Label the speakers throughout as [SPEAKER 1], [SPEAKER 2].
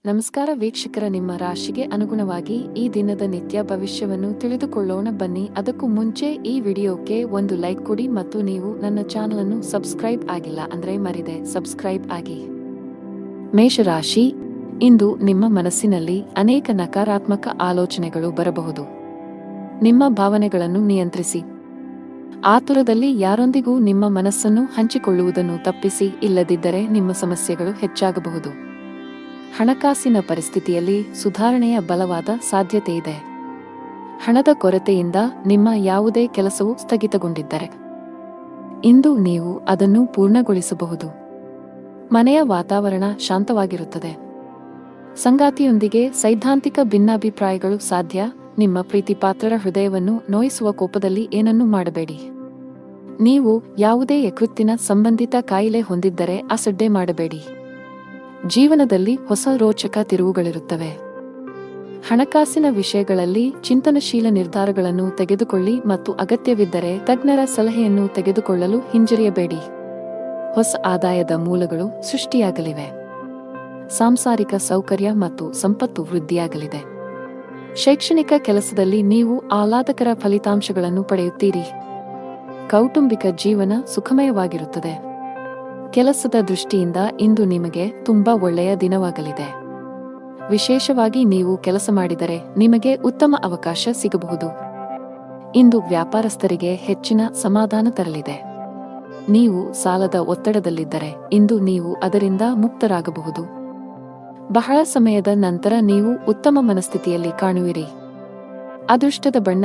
[SPEAKER 1] ನಮಸ್ಕಾರ ವೀಕ್ಷಕರ, ನಿಮ್ಮ ರಾಶಿಗೆ ಅನುಗುಣವಾಗಿ ಈ ದಿನದ ನಿತ್ಯ ಭವಿಷ್ಯವನ್ನು ತಿಳಿದುಕೊಳ್ಳೋಣ ಬನ್ನಿ. ಅದಕ್ಕೂ ಮುಂಚೆ ಈ ವಿಡಿಯೋಕ್ಕೆ ಒಂದು ಲೈಕ್ ಕೊಡಿ ಮತ್ತು ನೀವು ನನ್ನ ಚಾನಲ್ ಅನ್ನು ಸಬ್ಸ್ಕ್ರೈಬ್ ಆಗಿಲ್ಲ ಅಂದ್ರೆ ಮರಿದೆ ಸಬ್ಸ್ಕ್ರೈಬ್ ಆಗಿ. ಮೇಷರಾಶಿ, ಇಂದು ನಿಮ್ಮ ಮನಸ್ಸಿನಲ್ಲಿ ಅನೇಕ ನಕಾರಾತ್ಮಕ ಆಲೋಚನೆಗಳು ಬರಬಹುದು. ನಿಮ್ಮ ಭಾವನೆಗಳನ್ನು ನಿಯಂತ್ರಿಸಿ. ಆತುರದಲ್ಲಿ ಯಾರೊಂದಿಗೂ ನಿಮ್ಮ ಮನಸ್ಸನ್ನು ಹಂಚಿಕೊಳ್ಳುವುದನ್ನು ತಪ್ಪಿಸಿ, ಇಲ್ಲದಿದ್ದರೆ ನಿಮ್ಮ ಸಮಸ್ಯೆಗಳು ಹೆಚ್ಚಾಗಬಹುದು. ಹಣಕಾಸಿನ ಪರಿಸ್ಥಿತಿಯಲ್ಲಿ ಸುಧಾರಣೆಯ ಬಲವಾದ ಸಾಧ್ಯತೆಯಿದೆ. ಹಣದ ಕೊರತೆಯಿಂದ ನಿಮ್ಮ ಯಾವುದೇ ಕೆಲಸವು ಸ್ಥಗಿತಗೊಂಡಿದ್ದರೆ ಇಂದು ನೀವು ಅದನ್ನು ಪೂರ್ಣಗೊಳಿಸಬಹುದು. ಮನೆಯ ವಾತಾವರಣ ಶಾಂತವಾಗಿರುತ್ತದೆ. ಸಂಗಾತಿಯೊಂದಿಗೆ ಸೈದ್ಧಾಂತಿಕ ಭಿನ್ನಾಭಿಪ್ರಾಯಗಳು ಸಾಧ್ಯ. ನಿಮ್ಮ ಪ್ರೀತಿಪಾತ್ರರ ಹೃದಯವನ್ನು ನೋಯಿಸುವ ಕೋಪದಲ್ಲಿ ಏನನ್ನೂ ಮಾಡಬೇಡಿ. ನೀವು ಯಾವುದೇ ಯಕೃತ್ತಿನ ಸಂಬಂಧಿತ ಕಾಯಿಲೆ ಹೊಂದಿದ್ದರೆ ಅಸಡ್ಡೆ ಮಾಡಬೇಡಿ. ಜೀವನದಲ್ಲಿ ಹೊಸ ರೋಚಕ ತಿರುವುಗಳಿರುತ್ತವೆ. ಹಣಕಾಸಿನ ವಿಷಯಗಳಲ್ಲಿ ಚಿಂತನಶೀಲ ನಿರ್ಧಾರಗಳನ್ನು ತೆಗೆದುಕೊಳ್ಳಿ ಮತ್ತು ಅಗತ್ಯವಿದ್ದರೆ ತಜ್ಞರ ಸಲಹೆಯನ್ನು ತೆಗೆದುಕೊಳ್ಳಲು ಹಿಂಜರಿಯಬೇಡಿ. ಹೊಸ ಆದಾಯದ ಮೂಲಗಳು ಸೃಷ್ಟಿಯಾಗಲಿವೆ. ಸಾಂಸಾರಿಕ ಸೌಕರ್ಯ ಮತ್ತು ಸಂಪತ್ತು ವೃದ್ಧಿಯಾಗಲಿದೆ. ಶೈಕ್ಷಣಿಕ ಕೆಲಸದಲ್ಲಿ ನೀವು ಆಹ್ಲಾದಕರ ಫಲಿತಾಂಶಗಳನ್ನು ಪಡೆಯುತ್ತೀರಿ. ಕೌಟುಂಬಿಕ ಜೀವನ ಸುಖಮಯವಾಗಿರುತ್ತದೆ. ಕೆಲಸದ ದೃಷ್ಟಿಯಿಂದ ಇಂದು ನಿಮಗೆ ತುಂಬಾ ಒಳ್ಳೆಯ ದಿನವಾಗಲಿದೆ. ವಿಶೇಷವಾಗಿ ನೀವು ಕೆಲಸ ಮಾಡಿದರೆ ನಿಮಗೆ ಉತ್ತಮ ಅವಕಾಶ ಸಿಗಬಹುದು. ಇಂದು ವ್ಯಾಪಾರಸ್ಥರಿಗೆ ಹೆಚ್ಚಿನ ಸಮಾಧಾನ ತರಲಿದೆ. ನೀವು ಸಾಲದ ಒತ್ತಡದಲ್ಲಿದ್ದರೆ ಇಂದು ನೀವು ಅದರಿಂದ ಮುಕ್ತರಾಗಬಹುದು. ಬಹಳ ಸಮಯದ ನಂತರ ನೀವು ಉತ್ತಮ ಮನಸ್ಥಿತಿಯಲ್ಲಿ ಕಾಣುವಿರಿ. ಅದೃಷ್ಟದ ಬಣ್ಣ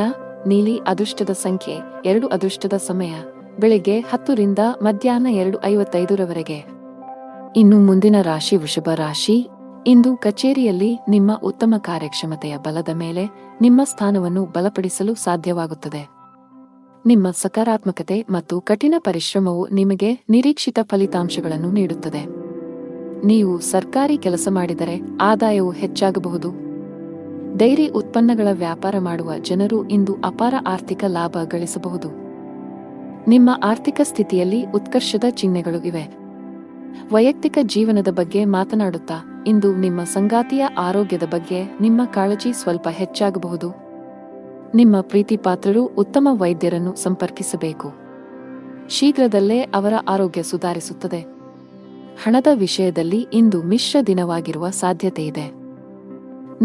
[SPEAKER 1] ನೀಲಿ. ಅದೃಷ್ಟದ ಸಂಖ್ಯೆ 2. ಅದೃಷ್ಟದ ಸಮಯ ಬೆಳಿಗ್ಗೆ 10 ರಿಂದ ಮಧ್ಯಾಹ್ನ 2:55 ಇನ್ನು ಮುಂದಿನ ರಾಶಿ ವೃಷಭ ರಾಶಿ. ಇಂದು ಕಚೇರಿಯಲ್ಲಿ ನಿಮ್ಮ ಉತ್ತಮ ಕಾರ್ಯಕ್ಷಮತೆಯ ಬಲದ ಮೇಲೆ ನಿಮ್ಮ ಸ್ಥಾನವನ್ನು ಬಲಪಡಿಸಲು ಸಾಧ್ಯವಾಗುತ್ತದೆ. ನಿಮ್ಮ ಸಕಾರಾತ್ಮಕತೆ ಮತ್ತು ಕಠಿಣ ಪರಿಶ್ರಮವು ನಿಮಗೆ ನಿರೀಕ್ಷಿತ ಫಲಿತಾಂಶಗಳನ್ನು ನೀಡುತ್ತದೆ. ನೀವು ಸರ್ಕಾರಿ ಕೆಲಸ ಮಾಡಿದರೆ ಆದಾಯವು ಹೆಚ್ಚಾಗಬಹುದು. ಡೈರಿ ಉತ್ಪನ್ನಗಳ ವ್ಯಾಪಾರ ಮಾಡುವ ಜನರು ಇಂದು ಅಪಾರ ಆರ್ಥಿಕ ಲಾಭ ಗಳಿಸಬಹುದು. ನಿಮ್ಮ ಆರ್ಥಿಕ ಸ್ಥಿತಿಯಲ್ಲಿ ಉತ್ಕರ್ಷದ ಚಿಹ್ನೆಗಳು ಇವೆ. ವೈಯಕ್ತಿಕ ಜೀವನದ ಬಗ್ಗೆ ಮಾತನಾಡುತ್ತಾ ಇಂದು ನಿಮ್ಮ ಸಂಗಾತಿಯ ಆರೋಗ್ಯದ ಬಗ್ಗೆ ನಿಮ್ಮ ಕಾಳಜಿ ಸ್ವಲ್ಪ ಹೆಚ್ಚಾಗಬಹುದು. ನಿಮ್ಮ ಪ್ರೀತಿಪಾತ್ರರು ಉತ್ತಮ ವೈದ್ಯರನ್ನು ಸಂಪರ್ಕಿಸಬೇಕು. ಶೀಘ್ರದಲ್ಲೇ ಅವರ ಆರೋಗ್ಯ ಸುಧಾರಿಸುತ್ತದೆ. ಹಣದ ವಿಷಯದಲ್ಲಿ ಇಂದು ಮಿಶ್ರ ದಿನವಾಗಿರುವ ಸಾಧ್ಯತೆಯಿದೆ.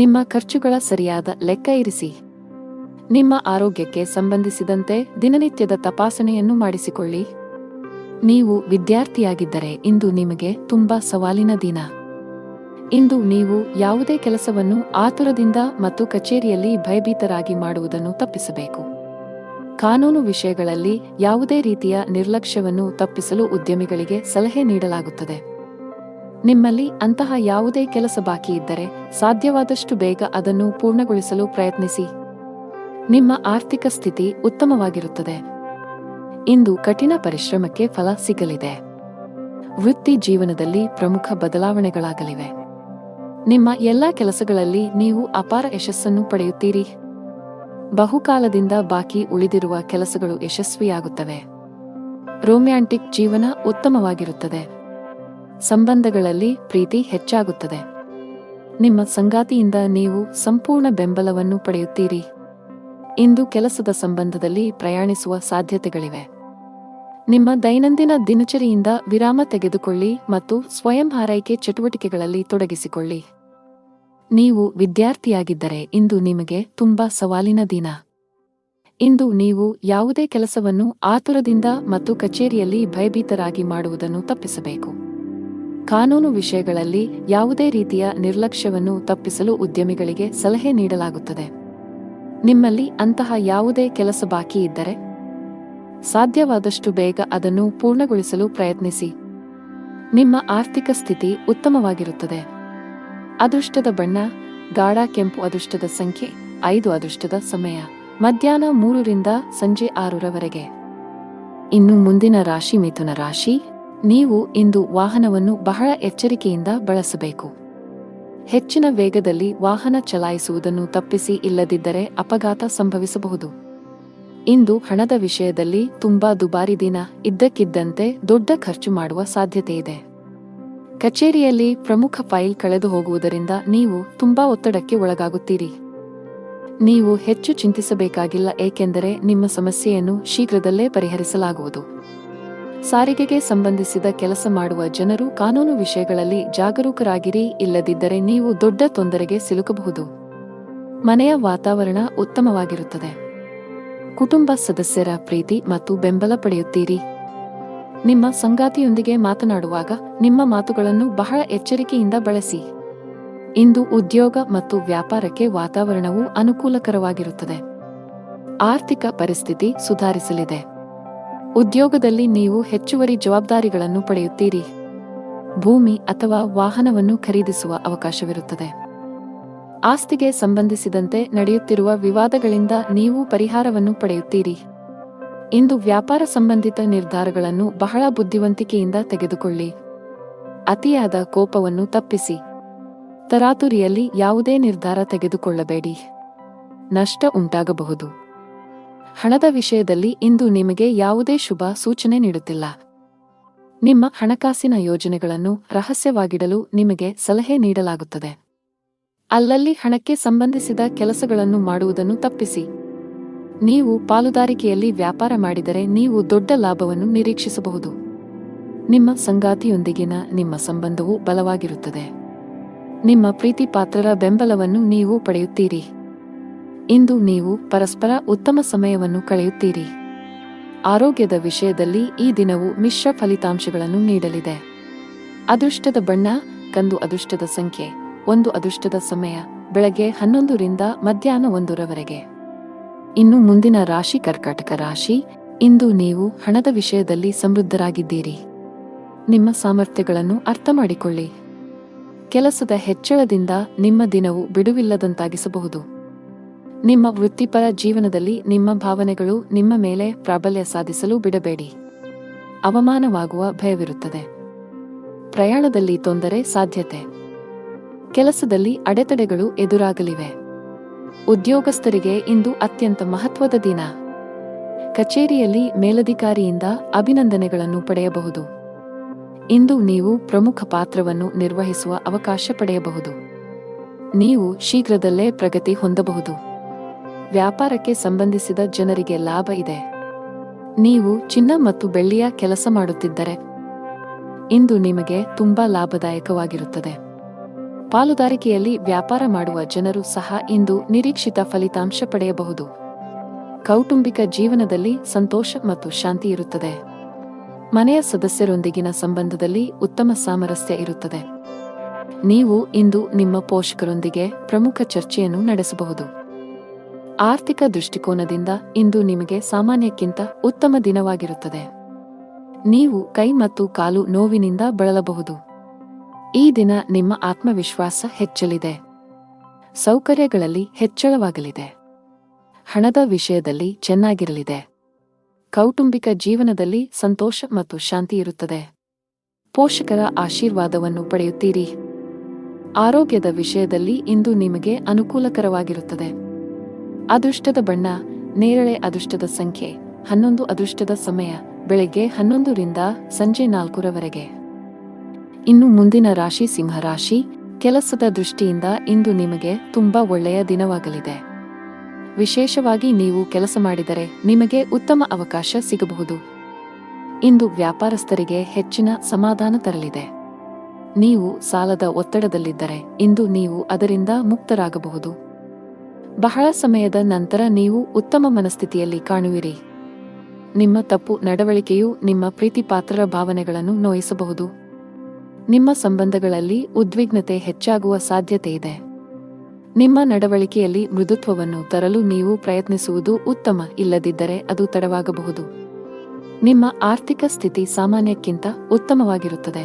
[SPEAKER 1] ನಿಮ್ಮ ಖರ್ಚುಗಳ ಸರಿಯಾದ ಲೆಕ್ಕ ಇರಿಸಿ. ನಿಮ್ಮ ಆರೋಗ್ಯಕ್ಕೆ ಸಂಬಂಧಿಸಿದಂತೆ ದಿನನಿತ್ಯದ ತಪಾಸಣೆಯನ್ನು ಮಾಡಿಸಿಕೊಳ್ಳಿ. ನೀವು ವಿದ್ಯಾರ್ಥಿಯಾಗಿದ್ದರೆ ಇಂದು ನಿಮಗೆ ತುಂಬಾ ಸವಾಲಿನ ದಿನ. ಇಂದು ನೀವು ಯಾವುದೇ ಕೆಲಸವನ್ನು ಆತುರದಿಂದ ಮತ್ತು ಕಚೇರಿಯಲ್ಲಿ ಭಯಭೀತರಾಗಿ ಮಾಡುವುದನ್ನು ತಪ್ಪಿಸಬೇಕು. ಕಾನೂನು ವಿಷಯಗಳಲ್ಲಿ ಯಾವುದೇ ರೀತಿಯ ನಿರ್ಲಕ್ಷ್ಯವನ್ನು ತಪ್ಪಿಸಲು ಉದ್ಯಮಿಗಳಿಗೆ ಸಲಹೆ ನೀಡಲಾಗುತ್ತದೆ. ನಿಮ್ಮಲ್ಲಿ ಅಂತಹ ಯಾವುದೇ ಕೆಲಸ ಬಾಕಿ ಇದ್ದರೆ ಸಾಧ್ಯವಾದಷ್ಟು ಬೇಗ ಅದನ್ನು ಪೂರ್ಣಗೊಳಿಸಲು ಪ್ರಯತ್ನಿಸಿ. ನಿಮ್ಮ ಆರ್ಥಿಕ ಸ್ಥಿತಿ ಉತ್ತಮವಾಗಿರುತ್ತದೆ. ಇಂದು ಕಠಿಣ ಪರಿಶ್ರಮಕ್ಕೆ ಫಲ ಸಿಗಲಿದೆ. ವೃತ್ತಿ ಜೀವನದಲ್ಲಿ ಪ್ರಮುಖ ಬದಲಾವಣೆಗಳಾಗಲಿವೆ. ನಿಮ್ಮ ಎಲ್ಲಾ ಕೆಲಸಗಳಲ್ಲಿ ನೀವು ಅಪಾರ ಯಶಸ್ಸನ್ನು ಪಡೆಯುತ್ತೀರಿ. ಬಹುಕಾಲದಿಂದ ಬಾಕಿ ಉಳಿದಿರುವ ಕೆಲಸಗಳು ಯಶಸ್ವಿಯಾಗುತ್ತವೆ. ರೊಮ್ಯಾಂಟಿಕ್ ಜೀವನ ಉತ್ತಮವಾಗಿರುತ್ತದೆ. ಸಂಬಂಧಗಳಲ್ಲಿ ಪ್ರೀತಿ ಹೆಚ್ಚಾಗುತ್ತದೆ. ನಿಮ್ಮ ಸಂಗಾತಿಯಿಂದ ನೀವು ಸಂಪೂರ್ಣ ಬೆಂಬಲವನ್ನು ಪಡೆಯುತ್ತೀರಿ. ಇಂದು ಕೆಲಸದ ಸಂಬಂಧದಲ್ಲಿ ಪ್ರಯಾಣಿಸುವ ಸಾಧ್ಯತೆಗಳಿವೆ. ನಿಮ್ಮ ದೈನಂದಿನ ದಿನಚರಿಯಿಂದ ವಿರಾಮ ತೆಗೆದುಕೊಳ್ಳಿ ಮತ್ತು ಸ್ವಯಂ ಆರೈಕೆ ಚಟುವಟಿಕೆಗಳಲ್ಲಿ ತೊಡಗಿಸಿಕೊಳ್ಳಿ. ನೀವು ವಿದ್ಯಾರ್ಥಿಯಾಗಿದ್ದರೆ ಇಂದು ನಿಮಗೆ ತುಂಬಾ ಸವಾಲಿನ ದಿನ. ಇಂದು ನೀವು ಯಾವುದೇ ಕೆಲಸವನ್ನು ಆತುರದಿಂದ ಮತ್ತು ಕಚೇರಿಯಲ್ಲಿ ಭಯಭೀತರಾಗಿ ಮಾಡುವುದನ್ನು ತಪ್ಪಿಸಬೇಕು. ಕಾನೂನು ವಿಷಯಗಳಲ್ಲಿ ಯಾವುದೇ ರೀತಿಯ ನಿರ್ಲಕ್ಷ್ಯವನ್ನು ತಪ್ಪಿಸಲು ಉದ್ಯಮಿಗಳಿಗೆ ಸಲಹೆ ನೀಡಲಾಗುತ್ತದೆ. ನಿಮ್ಮಲ್ಲಿ ಅಂತಹ ಯಾವುದೇ ಕೆಲಸ ಬಾಕಿ ಇದ್ದರೆ ಸಾಧ್ಯವಾದಷ್ಟು ಬೇಗ ಅದನ್ನು ಪೂರ್ಣಗೊಳಿಸಲು ಪ್ರಯತ್ನಿಸಿ. ನಿಮ್ಮ ಆರ್ಥಿಕ ಸ್ಥಿತಿ ಉತ್ತಮವಾಗಿರುತ್ತದೆ. ಅದೃಷ್ಟದ ಬಣ್ಣ ಗಾಢ ಕೆಂಪು. ಅದೃಷ್ಟದ ಸಂಖ್ಯೆ 5. ಅದೃಷ್ಟದ ಸಮಯ ಮಧ್ಯಾಹ್ನ 3 ರಿಂದ ಸಂಜೆ 6 ಇನ್ನು ಮುಂದಿನ ರಾಶಿ ಮಿಥುನ ರಾಶಿ. ನೀವು ಇಂದು ವಾಹನವನ್ನು ಬಹಳ ಎಚ್ಚರಿಕೆಯಿಂದ ಬಳಸಬೇಕು. ಹೆಚ್ಚಿನ ವೇಗದಲ್ಲಿ ವಾಹನ ಚಲಾಯಿಸುವುದನ್ನು ತಪ್ಪಿಸಿ, ಇಲ್ಲದಿದ್ದರೆ ಅಪಘಾತ ಸಂಭವಿಸಬಹುದು. ಇಂದು ಹಣದ ವಿಷಯದಲ್ಲಿ ತುಂಬಾ ದುಬಾರಿ ದಿನ. ಇದ್ದಕ್ಕಿದ್ದಂತೆ ದೊಡ್ಡ ಖರ್ಚು ಮಾಡುವ ಸಾಧ್ಯತೆಯಿದೆ. ಕಚೇರಿಯಲ್ಲಿ ಪ್ರಮುಖ ಫೈಲ್ ಕಳೆದು ಹೋಗುವುದರಿಂದ ನೀವು ತುಂಬಾ ಒತ್ತಡಕ್ಕೆ ಒಳಗಾಗುತ್ತೀರಿ. ನೀವು ಹೆಚ್ಚು ಚಿಂತಿಸಬೇಕಾಗಿಲ್ಲ, ಏಕೆಂದರೆ ನಿಮ್ಮ ಸಮಸ್ಯೆಯನ್ನು ಶೀಘ್ರದಲ್ಲೇ ಪರಿಹರಿಸಲಾಗುವುದು. ಸಾರಿಗೆಗೆ ಸಂಬಂಧಿಸಿದ ಕೆಲಸ ಮಾಡುವ ಜನರು ಕಾನೂನು ವಿಷಯಗಳಲ್ಲಿ ಜಾಗರೂಕರಾಗಿರಿ, ಇಲ್ಲದಿದ್ದರೆ ನೀವು ದೊಡ್ಡ ತೊಂದರೆಗೆ ಸಿಲುಕಬಹುದು. ಮನೆಯ ವಾತಾವರಣ ಉತ್ತಮವಾಗಿರುತ್ತದೆ. ಕುಟುಂಬ ಸದಸ್ಯರ ಪ್ರೀತಿ ಮತ್ತು ಬೆಂಬಲ ಪಡೆಯುತ್ತೀರಿ. ನಿಮ್ಮ ಸಂಗಾತಿಯೊಂದಿಗೆ ಮಾತನಾಡುವಾಗ ನಿಮ್ಮ ಮಾತುಗಳನ್ನು ಬಹಳ ಎಚ್ಚರಿಕೆಯಿಂದ ಬಳಸಿ. ಇಂದು ಉದ್ಯೋಗ ಮತ್ತು ವ್ಯಾಪಾರಕ್ಕೆ ವಾತಾವರಣವು ಅನುಕೂಲಕರವಾಗಿರುತ್ತದೆ. ಆರ್ಥಿಕ ಪರಿಸ್ಥಿತಿ ಸುಧಾರಿಸಲಿದೆ. ಉದ್ಯೋಗದಲ್ಲಿ ನೀವು ಹೆಚ್ಚುವರಿ ಜವಾಬ್ದಾರಿಗಳನ್ನು ಪಡೆಯುತ್ತೀರಿ. ಭೂಮಿ ಅಥವಾ ವಾಹನವನ್ನು ಖರೀದಿಸುವ ಅವಕಾಶವಿರುತ್ತದೆ. ಆಸ್ತಿಗೆ ಸಂಬಂಧಿಸಿದಂತೆ ನಡೆಯುತ್ತಿರುವ ವಿವಾದಗಳಿಂದ ನೀವು ಪರಿಹಾರವನ್ನು ಪಡೆಯುತ್ತೀರಿ. ಇಂದು ವ್ಯಾಪಾರ ಸಂಬಂಧಿತ ನಿರ್ಧಾರಗಳನ್ನು ಬಹಳ ಬುದ್ಧಿವಂತಿಕೆಯಿಂದ ತೆಗೆದುಕೊಳ್ಳಿ. ಅತಿಯಾದ ಕೋಪವನ್ನು ತಪ್ಪಿಸಿ. ತರಾತುರಿಯಲ್ಲಿ ಯಾವುದೇ ನಿರ್ಧಾರ ತೆಗೆದುಕೊಳ್ಳಬೇಡಿ. ನಷ್ಟ ಉಂಟಾಗಬಹುದು. ಹಣದ ವಿಷಯದಲ್ಲಿ ಇಂದು ನಿಮಗೆ ಯಾವುದೇ ಶುಭ ಸೂಚನೆ ನೀಡುತ್ತಿಲ್ಲ. ನಿಮ್ಮ ಹಣಕಾಸಿನ ಯೋಜನೆಗಳನ್ನು ರಹಸ್ಯವಾಗಿಡಲು ನಿಮಗೆ ಸಲಹೆ ನೀಡಲಾಗುತ್ತದೆ. ಅಲ್ಲಲ್ಲಿ ಹಣಕ್ಕೆ ಸಂಬಂಧಿಸಿದ ಕೆಲಸಗಳನ್ನು ಮಾಡುವುದನ್ನು ತಪ್ಪಿಸಿ. ನೀವು ಪಾಲುದಾರಿಕೆಯಲ್ಲಿ ವ್ಯಾಪಾರ ಮಾಡಿದರೆ ನೀವು ದೊಡ್ಡ ಲಾಭವನ್ನು ನಿರೀಕ್ಷಿಸಬಹುದು. ನಿಮ್ಮ ಸಂಗಾತಿಯೊಂದಿಗಿನ ನಿಮ್ಮ ಸಂಬಂಧವು ಬಲವಾಗಿರುತ್ತದೆ. ನಿಮ್ಮ ಪ್ರೀತಿಪಾತ್ರರ ಬೆಂಬಲವನ್ನು ನೀವು ಪಡೆಯುತ್ತೀರಿ. ಇಂದು ನೀವು ಪರಸ್ಪರ ಉತ್ತಮ ಸಮಯವನ್ನು ಕಳೆಯುತ್ತೀರಿ. ಆರೋಗ್ಯದ ವಿಷಯದಲ್ಲಿ ಈ ದಿನವು ಮಿಶ್ರ ಫಲಿತಾಂಶಗಳನ್ನು ನೀಡಲಿದೆ. ಅದೃಷ್ಟದ ಬಣ್ಣ ಕಂದು, ಅದೃಷ್ಟದ ಸಂಖ್ಯೆ 1, ಅದೃಷ್ಟದ ಸಮಯ ಬೆಳಗ್ಗೆ 11 ರಿಂದ ಮಧ್ಯಾಹ್ನ 1 ರವರೆಗೆ. ಇನ್ನು ಮುಂದಿನ ರಾಶಿ ಕರ್ಕಾಟಕ ರಾಶಿ. ಇಂದು ನೀವು ಹಣದ ವಿಷಯದಲ್ಲಿ ಸಮೃದ್ಧರಾಗಿದ್ದೀರಿ. ನಿಮ್ಮ ಸಾಮರ್ಥ್ಯಗಳನ್ನು ಅರ್ಥಮಾಡಿಕೊಳ್ಳಿ. ಕೆಲಸದ ಹೆಚ್ಚಳದಿಂದ ನಿಮ್ಮ ದಿನವು ಬಿಡುವಿಲ್ಲದಂತಾಗಿಸಬಹುದು. ನಿಮ್ಮ ವೃತ್ತಿಪರ ಜೀವನದಲ್ಲಿ ನಿಮ್ಮ ಭಾವನೆಗಳು ನಿಮ್ಮ ಮೇಲೆ ಪ್ರಾಬಲ್ಯ ಸಾಧಿಸಲು ಬಿಡಬೇಡಿ. ಅವಮಾನವಾಗುವ ಭಯವಿರುತ್ತದೆ. ಪ್ರಯಾಣದಲ್ಲಿ ತೊಂದರೆ ಸಾಧ್ಯತೆ. ಕೆಲಸದಲ್ಲಿ ಅಡೆತಡೆಗಳು ಎದುರಾಗಲಿವೆ. ಉದ್ಯೋಗಸ್ಥರಿಗೆ ಇಂದು ಅತ್ಯಂತ ಮಹತ್ವದ ದಿನ. ಕಚೇರಿಯಲ್ಲಿ ಮೇಲಧಿಕಾರಿಯಿಂದ ಅಭಿನಂದನೆಗಳನ್ನು ಪಡೆಯಬಹುದು. ಇಂದು ನೀವು ಪ್ರಮುಖ ಪಾತ್ರವನ್ನು ನಿರ್ವಹಿಸುವ ಅವಕಾಶ ಪಡೆಯಬಹುದು. ನೀವು ಶೀಘ್ರದಲ್ಲೇ ಪ್ರಗತಿ ಹೊಂದಬಹುದು. ವ್ಯಾಪಾರಕ್ಕೆ ಸಂಬಂಧಿಸಿದ ಜನರಿಗೆ ಲಾಭ ಇದೆ. ನೀವು ಚಿನ್ನ ಮತ್ತು ಬೆಳ್ಳಿಯ ಕೆಲಸ ಮಾಡುತ್ತಿದ್ದರೆ ಇಂದು ನಿಮಗೆ ತುಂಬಾ ಲಾಭದಾಯಕವಾಗಿರುತ್ತದೆ. ಪಾಲುದಾರಿಕೆಯಲ್ಲಿ ವ್ಯಾಪಾರ ಮಾಡುವ ಜನರು ಸಹ ಇಂದು ನಿರೀಕ್ಷಿತ ಫಲಿತಾಂಶ ಪಡೆಯಬಹುದು. ಕೌಟುಂಬಿಕ ಜೀವನದಲ್ಲಿ ಸಂತೋಷ ಮತ್ತು ಶಾಂತಿ ಇರುತ್ತದೆ. ಮನೆಯ ಸದಸ್ಯರೊಂದಿಗಿನ ಸಂಬಂಧದಲ್ಲಿ ಉತ್ತಮ ಸಾಮರಸ್ಯ ಇರುತ್ತದೆ. ನೀವು ಇಂದು ನಿಮ್ಮ ಪೋಷಕರೊಂದಿಗೆ ಪ್ರಮುಖ ಚರ್ಚೆಯನ್ನು ನಡೆಸಬಹುದು. ಆರ್ಥಿಕ ದೃಷ್ಟಿಕೋನದಿಂದ ಇಂದು ನಿಮಗೆ ಸಾಮಾನ್ಯಕ್ಕಿಂತ ಉತ್ತಮ ದಿನವಾಗಿರುತ್ತದೆ. ನೀವು ಕೈ ಮತ್ತು ಕಾಲು ನೋವಿನಿಂದ ಬಳಲಬಹುದು. ಈ ದಿನ ನಿಮ್ಮ ಆತ್ಮವಿಶ್ವಾಸ ಹೆಚ್ಚಲಿದೆ. ಸೌಕರ್ಯಗಳಲ್ಲಿ ಹೆಚ್ಚಳವಾಗಲಿದೆ. ಹಣದ ವಿಷಯದಲ್ಲಿ ಚೆನ್ನಾಗಿರಲಿದೆ. ಕೌಟುಂಬಿಕ ಜೀವನದಲ್ಲಿ ಸಂತೋಷ ಮತ್ತು ಶಾಂತಿ ಇರುತ್ತದೆ. ಪೋಷಕರ ಆಶೀರ್ವಾದವನ್ನು ಪಡೆಯುತ್ತೀರಿ. ಆರೋಗ್ಯದ ವಿಷಯದಲ್ಲಿ ಇಂದು ನಿಮಗೆ ಅನುಕೂಲಕರವಾಗಿರುತ್ತದೆ. ಅದೃಷ್ಟದ ಬಣ್ಣ ನೇರಳೆ, ಅದೃಷ್ಟದ ಸಂಖ್ಯೆ 11, ಅದೃಷ್ಟದ ಸಮಯ ಬೆಳಗ್ಗೆ 11 ರಿಂದ ಸಂಜೆ 4 ರವರೆಗೆ. ಇನ್ನು ಮುಂದಿನ ರಾಶಿ ಸಿಂಹರಾಶಿ. ಕೆಲಸದ ದೃಷ್ಟಿಯಿಂದ ಇಂದು ನಿಮಗೆ ತುಂಬಾ ಒಳ್ಳೆಯ ದಿನವಾಗಲಿದೆ. ವಿಶೇಷವಾಗಿ ನೀವು ಕೆಲಸ ಮಾಡಿದರೆ ನಿಮಗೆ ಉತ್ತಮ ಅವಕಾಶ ಸಿಗಬಹುದು. ಇಂದು ವ್ಯಾಪಾರಸ್ಥರಿಗೆ ಹೆಚ್ಚಿನ ಸಮಾಧಾನ ತರಲಿದೆ. ನೀವು ಸಾಲದ ಒತ್ತಡದಲ್ಲಿದ್ದರೆ ಇಂದು ನೀವು ಅದರಿಂದ ಮುಕ್ತರಾಗಬಹುದು. ಬಹಳ ಸಮಯದ ನಂತರ ನೀವು ಉತ್ತಮ ಮನಸ್ಥಿತಿಯಲ್ಲಿ ಕಾಣುವಿರಿ. ನಿಮ್ಮ ತಪ್ಪು ನಡವಳಿಕೆಯು ನಿಮ್ಮ ಪ್ರೀತಿಪಾತ್ರರ ಭಾವನೆಗಳನ್ನು ನೋಯಿಸಬಹುದು. ನಿಮ್ಮ ಸಂಬಂಧಗಳಲ್ಲಿ ಉದ್ವಿಗ್ನತೆ ಹೆಚ್ಚಾಗುವ ಸಾಧ್ಯತೆ ಇದೆ. ನಿಮ್ಮ ನಡವಳಿಕೆಯಲ್ಲಿ ಮೃದುತ್ವವನ್ನು ತರಲು ನೀವು ಪ್ರಯತ್ನಿಸುವುದು ಉತ್ತಮ, ಇಲ್ಲದಿದ್ದರೆ ಅದು ತಡವಾಗಬಹುದು. ನಿಮ್ಮ ಆರ್ಥಿಕ ಸ್ಥಿತಿ ಸಾಮಾನ್ಯಕ್ಕಿಂತ ಉತ್ತಮವಾಗಿರುತ್ತದೆ.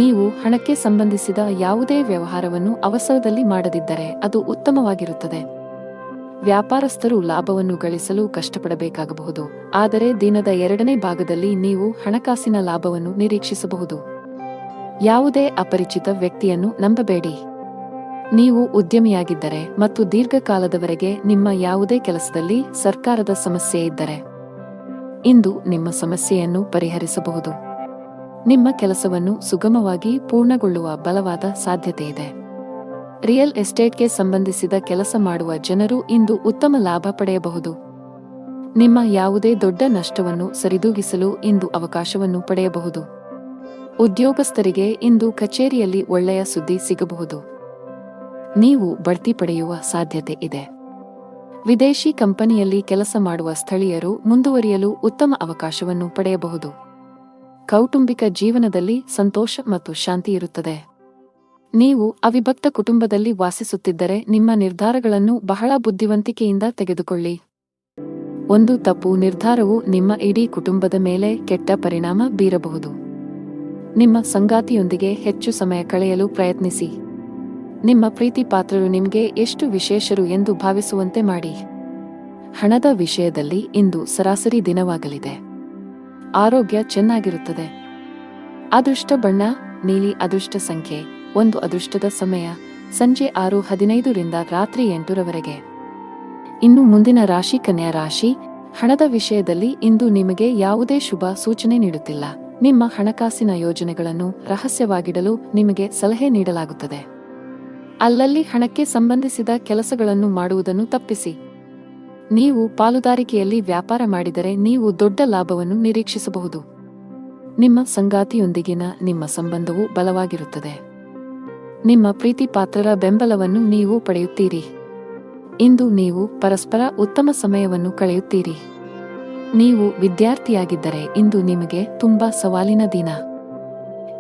[SPEAKER 1] ನೀವು ಹಣಕ್ಕೆ ಸಂಬಂಧಿಸಿದ ಯಾವುದೇ ವ್ಯವಹಾರವನ್ನು ಅವಸರದಲ್ಲಿ ಮಾಡದಿದ್ದರೆ ಅದು ಉತ್ತಮವಾಗಿರುತ್ತದೆ. ವ್ಯಾಪಾರಸ್ಥರು ಲಾಭವನ್ನು ಗಳಿಸಲು ಕಷ್ಟಪಡಬೇಕಾಗಬಹುದು, ಆದರೆ ದಿನದ 2ನೇ ಭಾಗದಲ್ಲಿ ನೀವು ಹಣಕಾಸಿನ ಲಾಭವನ್ನು ನಿರೀಕ್ಷಿಸಬಹುದು. ಯಾವುದೇ ಅಪರಿಚಿತ ವ್ಯಕ್ತಿಯನ್ನು ನಂಬಬೇಡಿ. ನೀವು ಉದ್ಯಮಿಯಾಗಿದ್ದರೆ ಮತ್ತು ದೀರ್ಘಕಾಲದವರೆಗೆ ನಿಮ್ಮ ಯಾವುದೇ ಕೆಲಸದಲ್ಲಿ ಸರ್ಕಾರದ ಸಮಸ್ಯೆ ಇದ್ದರೆ ಇಂದು ನಿಮ್ಮ ಸಮಸ್ಯೆಯನ್ನು ಪರಿಹರಿಸಬಹುದು. ನಿಮ್ಮ ಕೆಲಸವನ್ನು ಸುಗಮವಾಗಿ ಪೂರ್ಣಗೊಳ್ಳುವ ಬಲವಾದ ಸಾಧ್ಯತೆಯಿದೆ. ರಿಯಲ್ ಎಸ್ಟೇಟ್ಗೆ ಸಂಬಂಧಿಸಿದ ಕೆಲಸ ಮಾಡುವ ಜನರು ಇಂದು ಉತ್ತಮ ಲಾಭ ಪಡೆಯಬಹುದು. ನಿಮ್ಮ ಯಾವುದೇ ದೊಡ್ಡ ನಷ್ಟವನ್ನು ಸರಿದೂಗಿಸಲು ಇಂದು ಅವಕಾಶವನ್ನು ಪಡೆಯಬಹುದು. ಉದ್ಯೋಗಸ್ಥರಿಗೆ ಇಂದು ಕಚೇರಿಯಲ್ಲಿ ಒಳ್ಳೆಯ ಸುದ್ದಿ ಸಿಗಬಹುದು. ನೀವು ಬಡ್ತಿ ಪಡೆಯುವ ಸಾಧ್ಯತೆ ಇದೆ. ವಿದೇಶಿ ಕಂಪನಿಯಲ್ಲಿ ಕೆಲಸ ಮಾಡುವ ಸ್ಥಳೀಯರು ಮುಂದುವರಿಯಲು ಉತ್ತಮ ಅವಕಾಶವನ್ನು ಪಡೆಯಬಹುದು. ಕೌಟುಂಬಿಕ ಜೀವನದಲ್ಲಿ ಸಂತೋಷ ಮತ್ತು ಶಾಂತಿ ಇರುತ್ತದೆ. ನೀವು ಅವಿಭಕ್ತ ಕುಟುಂಬದಲ್ಲಿ ವಾಸಿಸುತ್ತಿದ್ದರೆ ನಿಮ್ಮ ನಿರ್ಧಾರಗಳನ್ನು ಬಹಳ ಬುದ್ಧಿವಂತಿಕೆಯಿಂದ ತೆಗೆದುಕೊಳ್ಳಿ. ಒಂದು ತಪ್ಪು ನಿರ್ಧಾರವು ನಿಮ್ಮ ಇಡೀ ಕುಟುಂಬದ ಮೇಲೆ ಕೆಟ್ಟ ಪರಿಣಾಮ ಬೀರಬಹುದು. ನಿಮ್ಮ ಸಂಗಾತಿಯೊಂದಿಗೆ ಹೆಚ್ಚು ಸಮಯ ಕಳೆಯಲು ಪ್ರಯತ್ನಿಸಿ. ನಿಮ್ಮ ಪ್ರೀತಿ ಪಾತ್ರರು ನಿಮಗೆ ಎಷ್ಟು ವಿಶೇಷರು ಎಂದು ಭಾವಿಸುವಂತೆ ಮಾಡಿ. ಹಣದ ವಿಷಯದಲ್ಲಿ ಇಂದು ಸರಾಸರಿ ದಿನವಾಗಲಿದೆ. ಆರೋಗ್ಯ ಚೆನ್ನಾಗಿರುತ್ತದೆ. ಅದೃಷ್ಟ ಬಣ್ಣ ನೀಲಿ. ಅದೃಷ್ಟ ಸಂಖ್ಯೆ 1. ಅದೃಷ್ಟದ ಸಮಯ ಸಂಜೆ 6:15 ರಿಂದ ರಾತ್ರಿ 8 ಇನ್ನು ಮುಂದಿನ ರಾಶಿ ಕನ್ಯಾ ರಾಶಿ. ಹಣದ ವಿಷಯದಲ್ಲಿ ಇಂದು ನಿಮಗೆ ಯಾವುದೇ ಶುಭ ಸೂಚನೆ ನೀಡುತ್ತಿಲ್ಲ. ನಿಮ್ಮ ಹಣಕಾಸಿನ ಯೋಜನೆಗಳನ್ನು ರಹಸ್ಯವಾಗಿಡಲು ನಿಮಗೆ ಸಲಹೆ ನೀಡಲಾಗುತ್ತದೆ. ಅಲ್ಲಲ್ಲಿ ಹಣಕ್ಕೆ ಸಂಬಂಧಿಸಿದ ಕೆಲಸಗಳನ್ನು ಮಾಡುವುದನ್ನು ತಪ್ಪಿಸಿ. ನೀವು ಪಾಲುದಾರಿಕೆಯಲ್ಲಿ ವ್ಯಾಪಾರ ಮಾಡಿದರೆ ನೀವು ದೊಡ್ಡ ಲಾಭವನ್ನು ನಿರೀಕ್ಷಿಸಬಹುದು. ನಿಮ್ಮ ಸಂಗಾತಿಯೊಂದಿಗಿನ ನಿಮ್ಮ ಸಂಬಂಧವು ಬಲವಾಗಿರುತ್ತದೆ. ನಿಮ್ಮ ಪ್ರೀತಿ ಪಾತ್ರರ ಬೆಂಬಲವನ್ನು ನೀವು ಪಡೆಯುತ್ತೀರಿ. ಇಂದು ನೀವು ಪರಸ್ಪರ ಉತ್ತಮ ಸಮಯವನ್ನು ಕಳೆಯುತ್ತೀರಿ. ನೀವು ವಿದ್ಯಾರ್ಥಿಯಾಗಿದ್ದರೆ ಇಂದು ನಿಮಗೆ ತುಂಬಾ ಸವಾಲಿನ ದಿನ.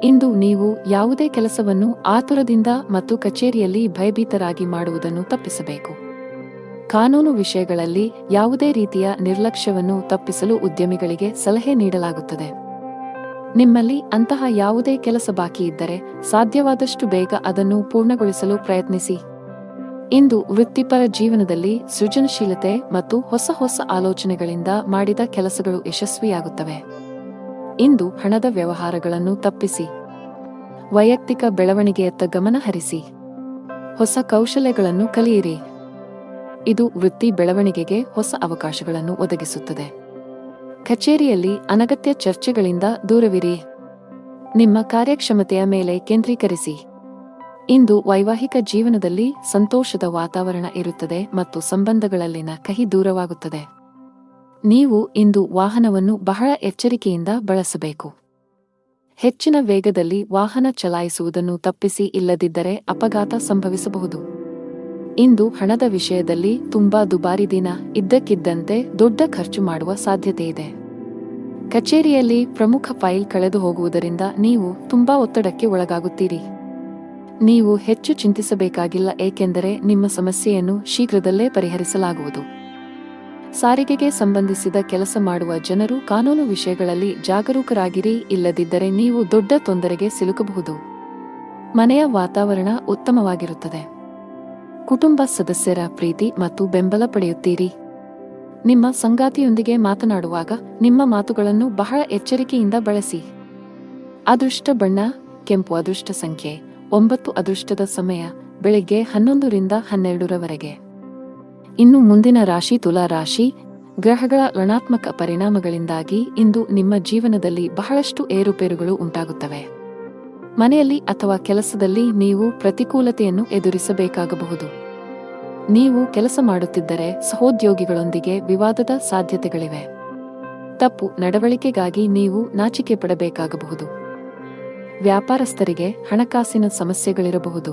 [SPEAKER 1] ಇಂದು ನೀವು ಯಾವುದೇ ಕೆಲಸವನ್ನು ಆತುರದಿಂದ ಮತ್ತು ಕಚೇರಿಯಲ್ಲಿ ಭಯಭೀತರಾಗಿ ಮಾಡುವುದನ್ನು ತಪ್ಪಿಸಬೇಕು. ಕಾನೂನು ವಿಷಯಗಳಲ್ಲಿ ಯಾವುದೇ ರೀತಿಯ ನಿರ್ಲಕ್ಷ್ಯವನ್ನು ತಪ್ಪಿಸಲು ಉದ್ಯಮಿಗಳಿಗೆ ಸಲಹೆ ನೀಡಲಾಗುತ್ತದೆ. ನಿಮ್ಮಲ್ಲಿ ಅಂತಹ ಯಾವುದೇ ಕೆಲಸ ಬಾಕಿ ಇದ್ದರೆ ಸಾಧ್ಯವಾದಷ್ಟು ಬೇಗ ಅದನ್ನು ಪೂರ್ಣಗೊಳಿಸಲು ಪ್ರಯತ್ನಿಸಿ. ಇಂದು ವೃತ್ತಿಪರ ಜೀವನದಲ್ಲಿ ಸೃಜನಶೀಲತೆ ಮತ್ತು ಹೊಸ ಹೊಸ ಆಲೋಚನೆಗಳಿಂದ ಮಾಡಿದ ಕೆಲಸಗಳು ಯಶಸ್ವಿಯಾಗುತ್ತವೆ. ಇಂದು ಹಣದ ವ್ಯವಹಾರಗಳನ್ನು ತಪ್ಪಿಸಿ. ವೈಯಕ್ತಿಕ ಬೆಳವಣಿಗೆಯತ್ತ ಗಮನ ಹರಿಸಿ. ಹೊಸ ಕೌಶಲ್ಯಗಳನ್ನು ಕಲಿಯಿರಿ. ಇದು ವೃತ್ತಿ ಬೆಳವಣಿಗೆಗೆ ಹೊಸ ಅವಕಾಶಗಳನ್ನು ಒದಗಿಸುತ್ತದೆ. ಕಚೇರಿಯಲ್ಲಿ ಅನಗತ್ಯ ಚರ್ಚೆಗಳಿಂದ ದೂರವಿರಿ. ನಿಮ್ಮ ಕಾರ್ಯಕ್ಷಮತೆಯ ಮೇಲೆ ಕೇಂದ್ರೀಕರಿಸಿ. ಇಂದು ವೈವಾಹಿಕ ಜೀವನದಲ್ಲಿ ಸಂತೋಷದ ವಾತಾವರಣ ಇರುತ್ತದೆ ಮತ್ತು ಸಂಬಂಧಗಳಲ್ಲಿನ ಕಹಿ ದೂರವಾಗುತ್ತದೆ. ನೀವು ಇಂದು ವಾಹನವನ್ನು ಬಹಳ ಎಚ್ಚರಿಕೆಯಿಂದ ಬಳಸಬೇಕು. ಹೆಚ್ಚಿನ ವೇಗದಲ್ಲಿ ವಾಹನ ಚಲಾಯಿಸುವುದನ್ನು ತಪ್ಪಿಸಿ, ಇಲ್ಲದಿದ್ದರೆ ಅಪಘಾತ ಸಂಭವಿಸಬಹುದು. ಇಂದು ಹಣದ ವಿಷಯದಲ್ಲಿ ತುಂಬಾ ದುಬಾರಿ ದಿನ. ಇದ್ದಕ್ಕಿದ್ದಂತೆ ದೊಡ್ಡ ಖರ್ಚು ಮಾಡುವ ಸಾಧ್ಯತೆಯಿದೆ. ಕಚೇರಿಯಲ್ಲಿ ಪ್ರಮುಖ ಫೈಲ್ ಕಳೆದು ಹೋಗುವುದರಿಂದ ನೀವು ತುಂಬಾ ಒತ್ತಡಕ್ಕೆ ಒಳಗಾಗುತ್ತೀರಿ. ನೀವು ಹೆಚ್ಚು ಚಿಂತಿಸಬೇಕಾಗಿಲ್ಲ, ಏಕೆಂದರೆ ನಿಮ್ಮ ಸಮಸ್ಯೆಯನ್ನು ಶೀಘ್ರದಲ್ಲೇ ಪರಿಹರಿಸಲಾಗುವುದು. ಸಾರಿಗೆಗೆ ಸಂಬಂಧಿಸಿದ ಕೆಲಸ ಮಾಡುವ ಜನರು ಕಾನೂನು ವಿಷಯಗಳಲ್ಲಿ ಜಾಗರೂಕರಾಗಿರಿ, ಇಲ್ಲದಿದ್ದರೆ ನೀವು ದೊಡ್ಡ ತೊಂದರೆಗೆ ಸಿಲುಕಬಹುದು. ಮನೆಯ ವಾತಾವರಣ ಉತ್ತಮವಾಗಿರುತ್ತದೆ. ಕುಟುಂಬ ಸದಸ್ಯರ ಪ್ರೀತಿ ಮತ್ತು ಬೆಂಬಲ ಪಡೆಯುತ್ತೀರಿ. ನಿಮ್ಮ ಸಂಗಾತಿಯೊಂದಿಗೆ ಮಾತನಾಡುವಾಗ ನಿಮ್ಮ ಮಾತುಗಳನ್ನು ಬಹಳ ಎಚ್ಚರಿಕೆಯಿಂದ ಬಳಸಿ. ಅದೃಷ್ಟ ಬಣ್ಣ ಕೆಂಪು. ಅದೃಷ್ಟ ಸಂಖ್ಯೆ 9. ಅದೃಷ್ಟದ ಸಮಯ ಬೆಳಿಗ್ಗೆ 11 ರಿಂದ 12 ಇನ್ನು ಮುಂದಿನ ರಾಶಿ ತುಲಾ ರಾಶಿ. ಗ್ರಹಗಳ ಋಣಾತ್ಮಕ ಪರಿಣಾಮಗಳಿಂದಾಗಿ ಇಂದು ನಿಮ್ಮ ಜೀವನದಲ್ಲಿ ಬಹಳಷ್ಟು ಏರುಪೇರುಗಳು ಉಂಟಾಗುತ್ತವೆ. ಮನೆಯಲ್ಲಿ ಅಥವಾ ಕೆಲಸದಲ್ಲಿ ನೀವು ಪ್ರತಿಕೂಲತೆಯನ್ನು ಎದುರಿಸಬೇಕಾಗಬಹುದು. ನೀವು ಕೆಲಸ ಮಾಡುತ್ತಿದ್ದರೆ ಸಹೋದ್ಯೋಗಿಗಳೊಂದಿಗೆ ವಿವಾದದ ಸಾಧ್ಯತೆಗಳಿವೆ. ತಪ್ಪು ನಡವಳಿಕೆಗಾಗಿ ನೀವು ನಾಚಿಕೆ ಪಡಬೇಕಾಗಬಹುದು. ವ್ಯಾಪಾರಸ್ಥರಿಗೆ ಹಣಕಾಸಿನ ಸಮಸ್ಯೆಗಳಿರಬಹುದು.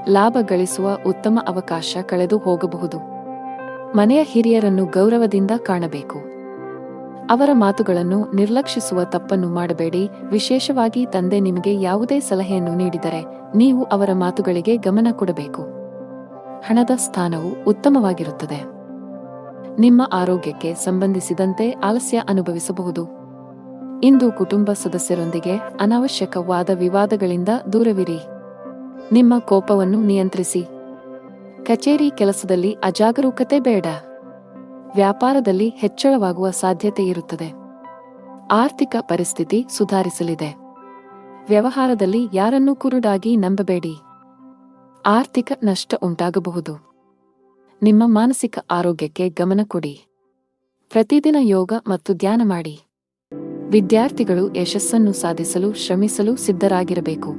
[SPEAKER 1] ಲಾಭ ಗಳಿಸುವ ಉತ್ತಮ ಅವಕಾಶ ಕಳೆದು ಹೋಗಬಹುದು. ಮನೆಯ ಹಿರಿಯರನ್ನು ಗೌರವದಿಂದ ಕಾಣಬೇಕು. ಅವರ ಮಾತುಗಳನ್ನು ನಿರ್ಲಕ್ಷಿಸುವ ತಪ್ಪನ್ನು ಮಾಡಬೇಡಿ. ವಿಶೇಷವಾಗಿ ತಂದೆ ನಿಮಗೆ ಯಾವುದೇ ಸಲಹೆಯನ್ನು ನೀಡಿದರೆ ನೀವು ಅವರ ಮಾತುಗಳಿಗೆ ಗಮನ ಕೊಡಬೇಕು. ಹಣದ ಸ್ಥಾನವು ಉತ್ತಮವಾಗಿರುತ್ತದೆ. ನಿಮ್ಮ ಆರೋಗ್ಯಕ್ಕೆ ಸಂಬಂಧಿಸಿದಂತೆ ಆಲಸ್ಯ ಅನುಭವಿಸಬಹುದು. ಇಂದು ಕುಟುಂಬ ಸದಸ್ಯರೊಂದಿಗೆ ಅನಾವಶ್ಯಕ ವಾದ ವಿವಾದಗಳಿಂದ ದೂರವಿರಿ. ನಿಮ್ಮ ಕೋಪವನ್ನು ನಿಯಂತ್ರಿಸಿ. ಕಚೇರಿ ಕೆಲಸದಲ್ಲಿ ಅಜಾಗರೂಕತೆ ಬೇಡ. ವ್ಯಾಪಾರದಲ್ಲಿ ಹೆಚ್ಚಳವಾಗುವ ಸಾಧ್ಯತೆ ಇರುತ್ತದೆ. ಆರ್ಥಿಕ ಪರಿಸ್ಥಿತಿ ಸುಧಾರಿಸಲಿದೆ. ವ್ಯವಹಾರದಲ್ಲಿ ಯಾರನ್ನೂ ಕುರುಡಾಗಿ ನಂಬಬೇಡಿ. ಆರ್ಥಿಕ ನಷ್ಟ ಉಂಟಾಗಬಹುದು. ನಿಮ್ಮ ಮಾನಸಿಕ ಆರೋಗ್ಯಕ್ಕೆ ಗಮನ ಕೊಡಿ. ಪ್ರತಿದಿನ ಯೋಗ ಮತ್ತು ಧ್ಯಾನ ಮಾಡಿ. ವಿದ್ಯಾರ್ಥಿಗಳು ಯಶಸ್ಸನ್ನು ಸಾಧಿಸಲು ಶ್ರಮಿಸಲು ಸಿದ್ಧರಾಗಿರಬೇಕು.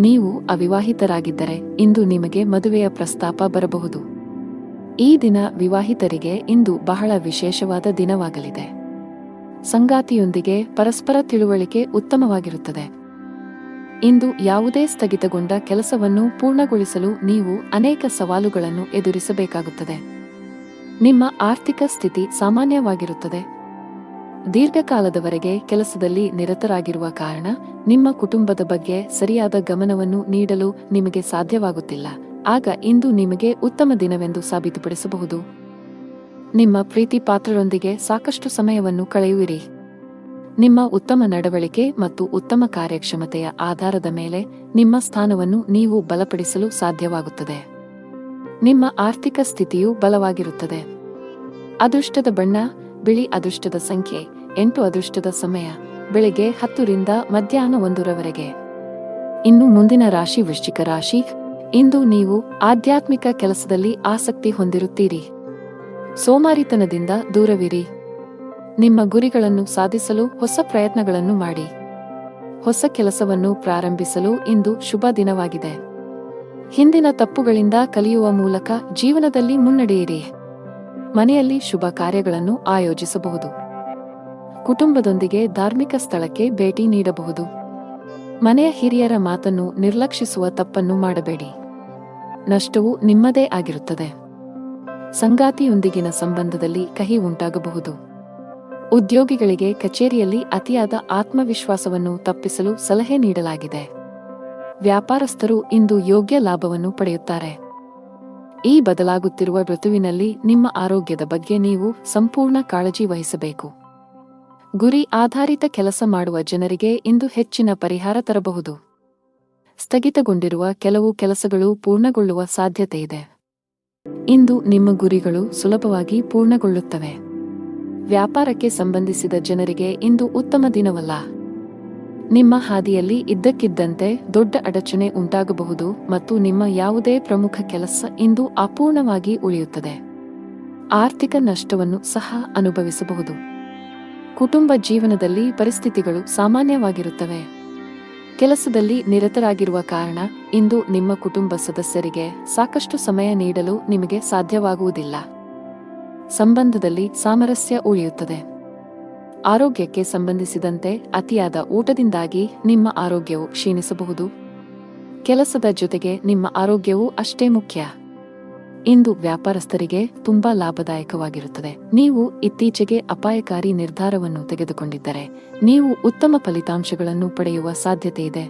[SPEAKER 1] ನೀವು ಅವಿವಾಹಿತರಾಗಿದ್ದರೆ ಇಂದು ನಿಮಗೆ ಮದುವೆಯ ಪ್ರಸ್ತಾಪ ಬರಬಹುದು. ಈ ದಿನ ವಿವಾಹಿತರಿಗೆ ಇಂದು ಬಹಳ ವಿಶೇಷವಾದ ದಿನವಾಗಲಿದೆ. ಸಂಗಾತಿಯೊಂದಿಗೆ ಪರಸ್ಪರ ತಿಳುವಳಿಕೆ ಉತ್ತಮವಾಗಿರುತ್ತದೆ. ಇಂದು ಯಾವುದೇ ಸ್ಥಗಿತಗೊಂಡ ಕೆಲಸವನ್ನು ಪೂರ್ಣಗೊಳಿಸಲು ನೀವು ಅನೇಕ ಸವಾಲುಗಳನ್ನು ಎದುರಿಸಬೇಕಾಗುತ್ತದೆ. ನಿಮ್ಮ ಆರ್ಥಿಕ ಸ್ಥಿತಿ ಸಾಮಾನ್ಯವಾಗಿರುತ್ತದೆ. ದೀರ್ಘಕಾಲದವರೆಗೆ ಕೆಲಸದಲ್ಲಿ ನಿರತರಾಗಿರುವ ಕಾರಣ ನಿಮ್ಮ ಕುಟುಂಬದ ಬಗ್ಗೆ ಸರಿಯಾದ ಗಮನವನ್ನು ನೀಡಲು ನಿಮಗೆ ಸಾಧ್ಯವಾಗುತ್ತಿಲ್ಲ. ಆಗ ಇಂದು ನಿಮಗೆ ಉತ್ತಮ ದಿನವೆಂದು ಸಾಬೀತುಪಡಿಸಬಹುದು. ನಿಮ್ಮ ಪ್ರೀತಿ ಪಾತ್ರರೊಂದಿಗೆ ಸಾಕಷ್ಟು ಸಮಯವನ್ನು ಕಳೆಯುವಿರಿ. ನಿಮ್ಮ ಉತ್ತಮ ನಡವಳಿಕೆ ಮತ್ತು ಉತ್ತಮ ಕಾರ್ಯಕ್ಷಮತೆಯ ಆಧಾರದ ಮೇಲೆ ನಿಮ್ಮ ಸ್ಥಾನವನ್ನು ನೀವು ಬಲಪಡಿಸಲು ಸಾಧ್ಯವಾಗುತ್ತದೆ. ನಿಮ್ಮ ಆರ್ಥಿಕ ಸ್ಥಿತಿಯು ಬಲವಾಗಿರುತ್ತದೆ. ಅದೃಷ್ಟದ ಬಣ್ಣ ಬಿಳಿ. ಅದೃಷ್ಟದ ಸಂಖ್ಯೆ 8. ಅದೃಷ್ಟದ ಸಮಯ ಬೆಳಗ್ಗೆ 10 ರಿಂದ ಮಧ್ಯಾಹ್ನ 1 ರವರೆಗೆ. ಇನ್ನು ಮುಂದಿನ ರಾಶಿ ವೃಶ್ಚಿಕ ರಾಶಿ. ಇಂದು ನೀವು ಆಧ್ಯಾತ್ಮಿಕ ಕೆಲಸದಲ್ಲಿ ಆಸಕ್ತಿ ಹೊಂದಿರುತ್ತೀರಿ. ಸೋಮಾರಿತನದಿಂದ ದೂರವಿರಿ. ನಿಮ್ಮ ಗುರಿಗಳನ್ನು ಸಾಧಿಸಲು ಹೊಸ ಪ್ರಯತ್ನಗಳನ್ನು ಮಾಡಿ. ಹೊಸ ಕೆಲಸವನ್ನು ಪ್ರಾರಂಭಿಸಲು ಇಂದು ಶುಭ ದಿನವಾಗಿದೆ. ಹಿಂದಿನ ತಪ್ಪುಗಳಿಂದ ಕಲಿಯುವ ಮೂಲಕ ಜೀವನದಲ್ಲಿ ಮುನ್ನಡೆಯಿರಿ. ಮನೆಯಲ್ಲಿ ಶುಭ ಕಾರ್ಯಗಳನ್ನು ಆಯೋಜಿಸಬಹುದು. ಕುಟುಂಬದೊಂದಿಗೆ ಧಾರ್ಮಿಕ ಸ್ಥಳಕ್ಕೆ ಭೇಟಿ ನೀಡಬಹುದು. ಮನೆಯ ಹಿರಿಯರ ಮಾತನ್ನು ನಿರ್ಲಕ್ಷಿಸುವ ತಪ್ಪನ್ನು ಮಾಡಬೇಡಿ. ನಷ್ಟವು ನಿಮ್ಮದೇ ಆಗಿರುತ್ತದೆ. ಸಂಗಾತಿಯೊಂದಿಗಿನ ಸಂಬಂಧದಲ್ಲಿ ಕಹಿ ಉಂಟಾಗಬಹುದು. ಉದ್ಯೋಗಿಗಳಿಗೆ ಕಚೇರಿಯಲ್ಲಿ ಅತಿಯಾದ ಆತ್ಮವಿಶ್ವಾಸವನ್ನು ತಪ್ಪಿಸಲು ಸಲಹೆ ನೀಡಲಾಗಿದೆ. ವ್ಯಾಪಾರಸ್ಥರು ಇಂದು ಯೋಗ್ಯ ಲಾಭವನ್ನು ಪಡೆಯುತ್ತಾರೆ. ಈ ಬದಲಾಗುತ್ತಿರುವ ಋತುವಿನಲ್ಲಿ ನಿಮ್ಮ ಆರೋಗ್ಯದ ಬಗ್ಗೆ ನೀವು ಸಂಪೂರ್ಣ ಕಾಳಜಿ ವಹಿಸಬೇಕು. ಗುರಿ ಆಧಾರಿತ ಕೆಲಸ ಮಾಡುವ ಜನರಿಗೆ ಇಂದು ಹೆಚ್ಚಿನ ಪರಿಹಾರ ತರಬಹುದು. ಸ್ಥಗಿತಗೊಂಡಿರುವ ಕೆಲವು ಕೆಲಸಗಳು ಪೂರ್ಣಗೊಳ್ಳುವ ಸಾಧ್ಯತೆಯಿದೆ. ಇಂದು ನಿಮ್ಮ ಗುರಿಗಳು ಸುಲಭವಾಗಿ ಪೂರ್ಣಗೊಳ್ಳುತ್ತವೆ. ವ್ಯಾಪಾರಕ್ಕೆ ಸಂಬಂಧಿಸಿದ ಜನರಿಗೆ ಇಂದು ಉತ್ತಮ ದಿನವಲ್ಲ. ನಿಮ್ಮ ಹಾದಿಯಲ್ಲಿ ಇದ್ದಕ್ಕಿದ್ದಂತೆ ದೊಡ್ಡ ಅಡಚಣೆ ಉಂಟಾಗಬಹುದು ಮತ್ತು ನಿಮ್ಮ ಯಾವುದೇ ಪ್ರಮುಖ ಕೆಲಸ ಇಂದು ಅಪೂರ್ಣವಾಗಿ ಉಳಿಯುತ್ತದೆ. ಆರ್ಥಿಕ ನಷ್ಟವನ್ನು ಸಹ ಅನುಭವಿಸಬಹುದು. ಕುಟುಂಬ ಜೀವನದಲ್ಲಿ ಪರಿಸ್ಥಿತಿಗಳು ಸಾಮಾನ್ಯವಾಗಿರುತ್ತವೆ. ಕೆಲಸದಲ್ಲಿ ನಿರತರಾಗಿರುವ ಕಾರಣ ಇಂದು ನಿಮ್ಮ ಕುಟುಂಬ ಸದಸ್ಯರಿಗೆ ಸಾಕಷ್ಟು ಸಮಯ ನೀಡಲು ನಿಮಗೆ ಸಾಧ್ಯವಾಗುವುದಿಲ್ಲ. ಸಂಬಂಧದಲ್ಲಿ ಸಾಮರಸ್ಯ ಉಳಿಯುತ್ತದೆ. ಆರೋಗ್ಯಕ್ಕೆ ಸಂಬಂಧಿಸಿದಂತೆ ಅತಿಯಾದ ಊಟದಿಂದಾಗಿ ನಿಮ್ಮ ಆರೋಗ್ಯವು ಕ್ಷೀಣಿಸಬಹುದು. ಕೆಲಸದ ಜೊತೆಗೆ ನಿಮ್ಮ ಆರೋಗ್ಯವೂ ಅಷ್ಟೇ ಮುಖ್ಯ. ಇಂದು ವ್ಯಾಪಾರಸ್ಥರಿಗೆ ತುಂಬಾ ಲಾಭದಾಯಕವಾಗಿರುತ್ತದೆ. ನೀವು ಇತ್ತೀಚೆಗೆ ಅಪಾಯಕಾರಿ ನಿರ್ಧಾರವನ್ನು ತೆಗೆದುಕೊಂಡಿದ್ದರೆ ನೀವು ಉತ್ತಮ ಫಲಿತಾಂಶಗಳನ್ನು ಪಡೆಯುವ ಸಾಧ್ಯತೆಯಿದೆ.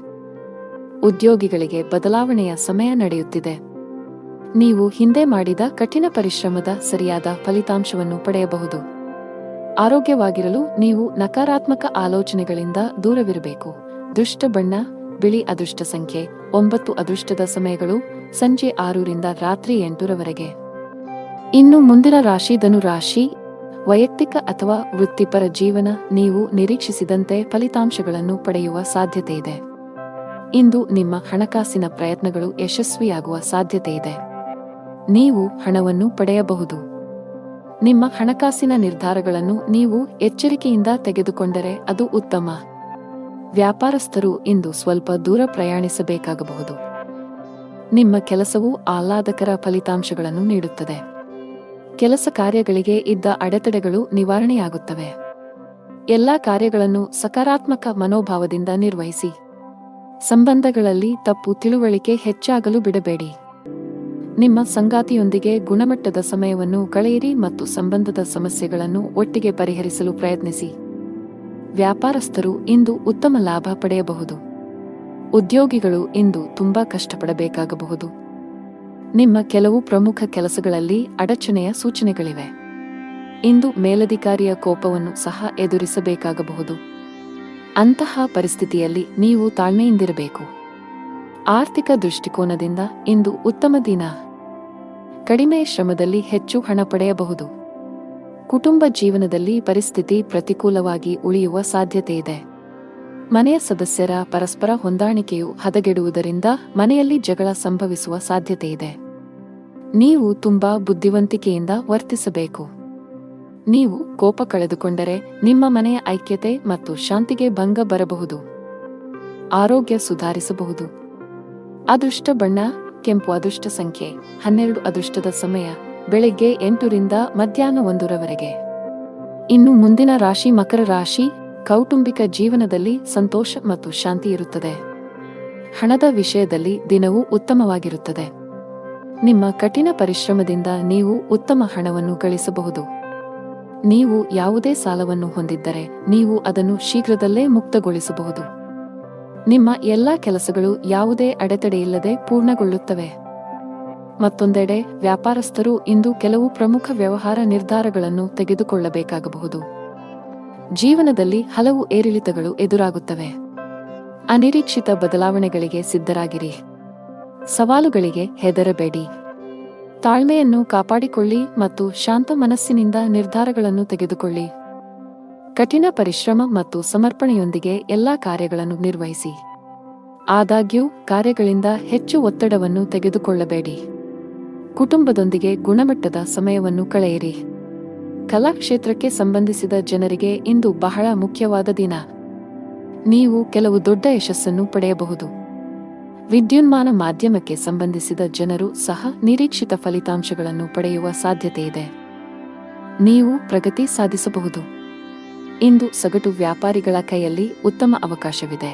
[SPEAKER 1] ಉದ್ಯೋಗಿಗಳಿಗೆ ಬದಲಾವಣೆಯ ಸಮಯ ನಡೆಯುತ್ತಿದೆ. ನೀವು ಹಿಂದೆ ಮಾಡಿದ ಕಠಿಣ ಪರಿಶ್ರಮದ ಸರಿಯಾದ ಫಲಿತಾಂಶವನ್ನು ಪಡೆಯಬಹುದು. ಆರೋಗ್ಯವಾಗಿರಲು ನೀವು ನಕಾರಾತ್ಮಕ ಆಲೋಚನೆಗಳಿಂದ ದೂರವಿರಬೇಕು. ದುಷ್ಟ ಬಣ್ಣ ಬಿಳಿ. ಅದೃಷ್ಟ ಸಂಖ್ಯೆ 9. ಅದೃಷ್ಟದ ಸಮಯಗಳು ಸಂಜೆ 6 ರಿಂದ ರಾತ್ರಿ 8 ರವರೆಗೆ. ಇನ್ನು ಮುಂದಿನ ರಾಶಿ ಧನು ರಾಶಿ. ವೈಯಕ್ತಿಕ ಅಥವಾ ವೃತ್ತಿಪರ ಜೀವನ. ನೀವು ನಿರೀಕ್ಷಿಸಿದಂತೆ ಫಲಿತಾಂಶಗಳನ್ನು ಪಡೆಯುವ ಸಾಧ್ಯತೆಯಿದೆ. ಇಂದು ನಿಮ್ಮ ಹಣಕಾಸಿನ ಪ್ರಯತ್ನಗಳು ಯಶಸ್ವಿಯಾಗುವ ಸಾಧ್ಯತೆಯಿದೆ. ನೀವು ಹಣವನ್ನು ಪಡೆಯಬಹುದು. ನಿಮ್ಮ ಹಣಕಾಸಿನ ನಿರ್ಧಾರಗಳನ್ನು ನೀವು ಎಚ್ಚರಿಕೆಯಿಂದ ತೆಗೆದುಕೊಂಡರೆ ಅದು ಉತ್ತಮ. ವ್ಯಾಪಾರಸ್ಥರು ಇಂದು ಸ್ವಲ್ಪ ದೂರ ಪ್ರಯಾಣಿಸಬೇಕಾಗಬಹುದು. ನಿಮ್ಮ ಕೆಲಸವು ಆಹ್ಲಾದಕರ ಫಲಿತಾಂಶಗಳನ್ನು ನೀಡುತ್ತದೆ. ಕೆಲಸ ಕಾರ್ಯಗಳಿಗೆ ಇದ್ದ ಅಡೆತಡೆಗಳು ನಿವಾರಣೆಯಾಗುತ್ತವೆ. ಎಲ್ಲಾ ಕಾರ್ಯಗಳನ್ನು ಸಕಾರಾತ್ಮಕ ಮನೋಭಾವದಿಂದ ನಿರ್ವಹಿಸಿ. ಸಂಬಂಧಗಳಲ್ಲಿ ತಪ್ಪು ತಿಳುವಳಿಕೆ ಹೆಚ್ಚಾಗಲು ಬಿಡಬೇಡಿ. ನಿಮ್ಮ ಸಂಗಾತಿಯೊಂದಿಗೆ ಗುಣಮಟ್ಟದ ಸಮಯವನ್ನು ಕಳೆಯಿರಿ ಮತ್ತು ಸಂಬಂಧದ ಸಮಸ್ಯೆಗಳನ್ನು ಒಟ್ಟಿಗೆ ಪರಿಹರಿಸಲು ಪ್ರಯತ್ನಿಸಿ. ವ್ಯಾಪಾರಸ್ಥರು ಇಂದು ಉತ್ತಮ ಲಾಭ ಪಡೆಯಬಹುದು. ಉದ್ಯೋಗಿಗಳು ಇಂದು ತುಂಬಾ ಕಷ್ಟಪಡಬೇಕಾಗಬಹುದು. ನಿಮ್ಮ ಕೆಲವು ಪ್ರಮುಖ ಕೆಲಸಗಳಲ್ಲಿ ಅಡಚಣೆಯ ಸೂಚನೆಗಳಿವೆ. ಇಂದು ಮೇಲಧಿಕಾರಿಯ ಕೋಪವನ್ನು ಸಹ ಎದುರಿಸಬೇಕಾಗಬಹುದು. ಅಂತಹ ಪರಿಸ್ಥಿತಿಯಲ್ಲಿ ನೀವು ತಾಳ್ಮೆಯಿಂದಿರಬೇಕು. ಆರ್ಥಿಕ ದೃಷ್ಟಿಕೋನದಿಂದ ಇಂದು ಉತ್ತಮ ದಿನ. ಕಡಿಮೆ ಶ್ರಮದಲ್ಲಿ ಹೆಚ್ಚು ಹಣ ಪಡೆಯಬಹುದು. ಕುಟುಂಬ ಜೀವನದಲ್ಲಿ ಪರಿಸ್ಥಿತಿ ಪ್ರತಿಕೂಲವಾಗಿ ಉಳಿಯುವ ಸಾಧ್ಯತೆಯಿದೆ. ಮನೆಯ ಸದಸ್ಯರ ಪರಸ್ಪರ ಹೊಂದಾಣಿಕೆಯು ಹದಗೆಡುವುದರಿಂದ ಮನೆಯಲ್ಲಿ ಜಗಳ ಸಂಭವಿಸುವ ಸಾಧ್ಯತೆಯಿದೆ. ನೀವು ತುಂಬಾ ಬುದ್ಧಿವಂತಿಕೆಯಿಂದ ವರ್ತಿಸಬೇಕು. ನೀವು ಕೋಪ ಕಳೆದುಕೊಂಡರೆ ನಿಮ್ಮ ಮನೆಯ ಐಕ್ಯತೆ ಮತ್ತು ಶಾಂತಿಗೆ ಭಂಗ ಬರಬಹುದು. ಆರೋಗ್ಯ ಸುಧಾರಿಸಬಹುದು. ಅದೃಷ್ಟ ಬಣ್ಣ ಕೆಂಪು. ಅದೃಷ್ಟ ಸಂಖ್ಯೆ 12. ಅದೃಷ್ಟದ ಸಮಯ ಬೆಳಗ್ಗೆ 8 ರಿಂದ ಮಧ್ಯಾಹ್ನ 1 ರವರೆಗೆ. ಇನ್ನು ಮುಂದಿನ ರಾಶಿ ಮಕರ ರಾಶಿ. ಕೌಟುಂಬಿಕ ಜೀವನದಲ್ಲಿ ಸಂತೋಷ ಮತ್ತು ಶಾಂತಿ ಇರುತ್ತದೆ. ಹಣದ ವಿಷಯದಲ್ಲಿ ದಿನವೂ ಉತ್ತಮವಾಗಿರುತ್ತದೆ. ನಿಮ್ಮ ಕಠಿಣ ಪರಿಶ್ರಮದಿಂದ ನೀವು ಉತ್ತಮ ಹಣವನ್ನು ಗಳಿಸಬಹುದು. ನೀವು ಯಾವುದೇ ಸಾಲವನ್ನು ಹೊಂದಿದ್ದರೆ ನೀವು ಅದನ್ನು ಶೀಘ್ರದಲ್ಲೇ ಮುಕ್ತಗೊಳಿಸಬಹುದು. ನಿಮ್ಮ ಎಲ್ಲಾ ಕೆಲಸಗಳು ಯಾವುದೇ ಅಡೆತಡೆಯಿಲ್ಲದೆ ಪೂರ್ಣಗೊಳ್ಳುತ್ತವೆ. ಮತ್ತೊಂದೆಡೆ ವ್ಯಾಪಾರಸ್ಥರು ಇಂದು ಕೆಲವು ಪ್ರಮುಖ ವ್ಯವಹಾರ ನಿರ್ಧಾರಗಳನ್ನು ತೆಗೆದುಕೊಳ್ಳಬೇಕಾಗಬಹುದು. ಜೀವನದಲ್ಲಿ ಹಲವು ಏರಿಳಿತಗಳು ಎದುರಾಗುತ್ತವೆ. ಅನಿರೀಕ್ಷಿತ ಬದಲಾವಣೆಗಳಿಗೆ ಸಿದ್ಧರಾಗಿರಿ. ಸವಾಲುಗಳಿಗೆ ಹೆದರಬೇಡಿ. ತಾಳ್ಮೆಯನ್ನು ಕಾಪಾಡಿಕೊಳ್ಳಿ ಮತ್ತು ಶಾಂತ ಮನಸ್ಸಿನಿಂದ ನಿರ್ಧಾರಗಳನ್ನು ತೆಗೆದುಕೊಳ್ಳಿ. ಕಠಿಣ ಪರಿಶ್ರಮ ಮತ್ತು ಸಮರ್ಪಣೆಯೊಂದಿಗೆ ಎಲ್ಲಾ ಕಾರ್ಯಗಳನ್ನು ನಿರ್ವಹಿಸಿ. ಆದಾಗ್ಯೂ ಕಾರ್ಯಗಳಿಂದ ಹೆಚ್ಚು ಒತ್ತಡವನ್ನು ತೆಗೆದುಕೊಳ್ಳಬೇಡಿ. ಕುಟುಂಬದೊಂದಿಗೆ ಗುಣಮಟ್ಟದ ಸಮಯವನ್ನು ಕಳೆಯಿರಿ. ಕಲಾ ಕ್ಷೇತ್ರಕ್ಕೆ ಸಂಬಂಧಿಸಿದ ಜನರಿಗೆ ಇಂದು ಬಹಳ ಮುಖ್ಯವಾದ ದಿನ. ನೀವು ಕೆಲವು ದೊಡ್ಡ ಯಶಸ್ಸನ್ನು ಪಡೆಯಬಹುದು. ವಿದ್ಯುನ್ಮಾನ ಮಾಧ್ಯಮಕ್ಕೆ ಸಂಬಂಧಿಸಿದ ಜನರು ಸಹ ನಿರೀಕ್ಷಿತ ಫಲಿತಾಂಶಗಳನ್ನು ಪಡೆಯುವ ಸಾಧ್ಯತೆಯಿದೆ. ನೀವು ಪ್ರಗತಿ ಸಾಧಿಸಬಹುದು. ಇಂದು ಸಗಟು ವ್ಯಾಪಾರಿಗಳ ಕೈಯಲ್ಲಿ ಉತ್ತಮ ಅವಕಾಶವಿದೆ.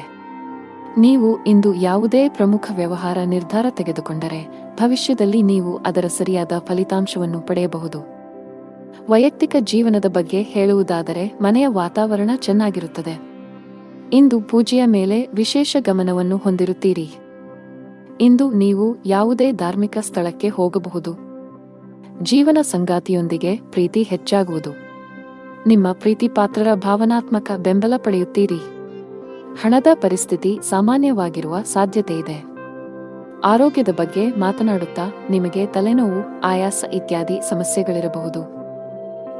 [SPEAKER 1] ನೀವು ಇಂದು ಯಾವುದೇ ಪ್ರಮುಖ ವ್ಯವಹಾರ ನಿರ್ಧಾರ ತೆಗೆದುಕೊಂಡರೆ ಭವಿಷ್ಯದಲ್ಲಿ ನೀವು ಅದರ ಸರಿಯಾದ ಫಲಿತಾಂಶವನ್ನು ಪಡೆಯಬಹುದು. ವೈಯಕ್ತಿಕ ಜೀವನದ ಬಗ್ಗೆ ಹೇಳುವುದಾದರೆ ಮನೆಯ ವಾತಾವರಣ ಚೆನ್ನಾಗಿರುತ್ತದೆ. ಇಂದು ಪೂಜೆಯ ಮೇಲೆ ವಿಶೇಷ ಗಮನವನ್ನು ಹೊಂದಿರುತ್ತೀರಿ. ಇಂದು ನೀವು ಯಾವುದೇ ಧಾರ್ಮಿಕ ಸ್ಥಳಕ್ಕೆ ಹೋಗಬಹುದು. ಜೀವನ ಸಂಗಾತಿಯೊಂದಿಗೆ ಪ್ರೀತಿ ಹೆಚ್ಚಾಗುವುದು. ನಿಮ್ಮ ಪ್ರೀತಿ ಪಾತ್ರರ ಭಾವನಾತ್ಮಕ ಬೆಂಬಲ ಪಡೆಯುತ್ತೀರಿ. ಹಣದ ಪರಿಸ್ಥಿತಿ ಸಾಮಾನ್ಯವಾಗಿರುವ ಸಾಧ್ಯತೆಯಿದೆ. ಆರೋಗ್ಯದ ಬಗ್ಗೆ ಮಾತನಾಡುತ್ತಾ ನಿಮಗೆ ತಲೆನೋವು, ಆಯಾಸ ಇತ್ಯಾದಿ ಸಮಸ್ಯೆಗಳಿರಬಹುದು.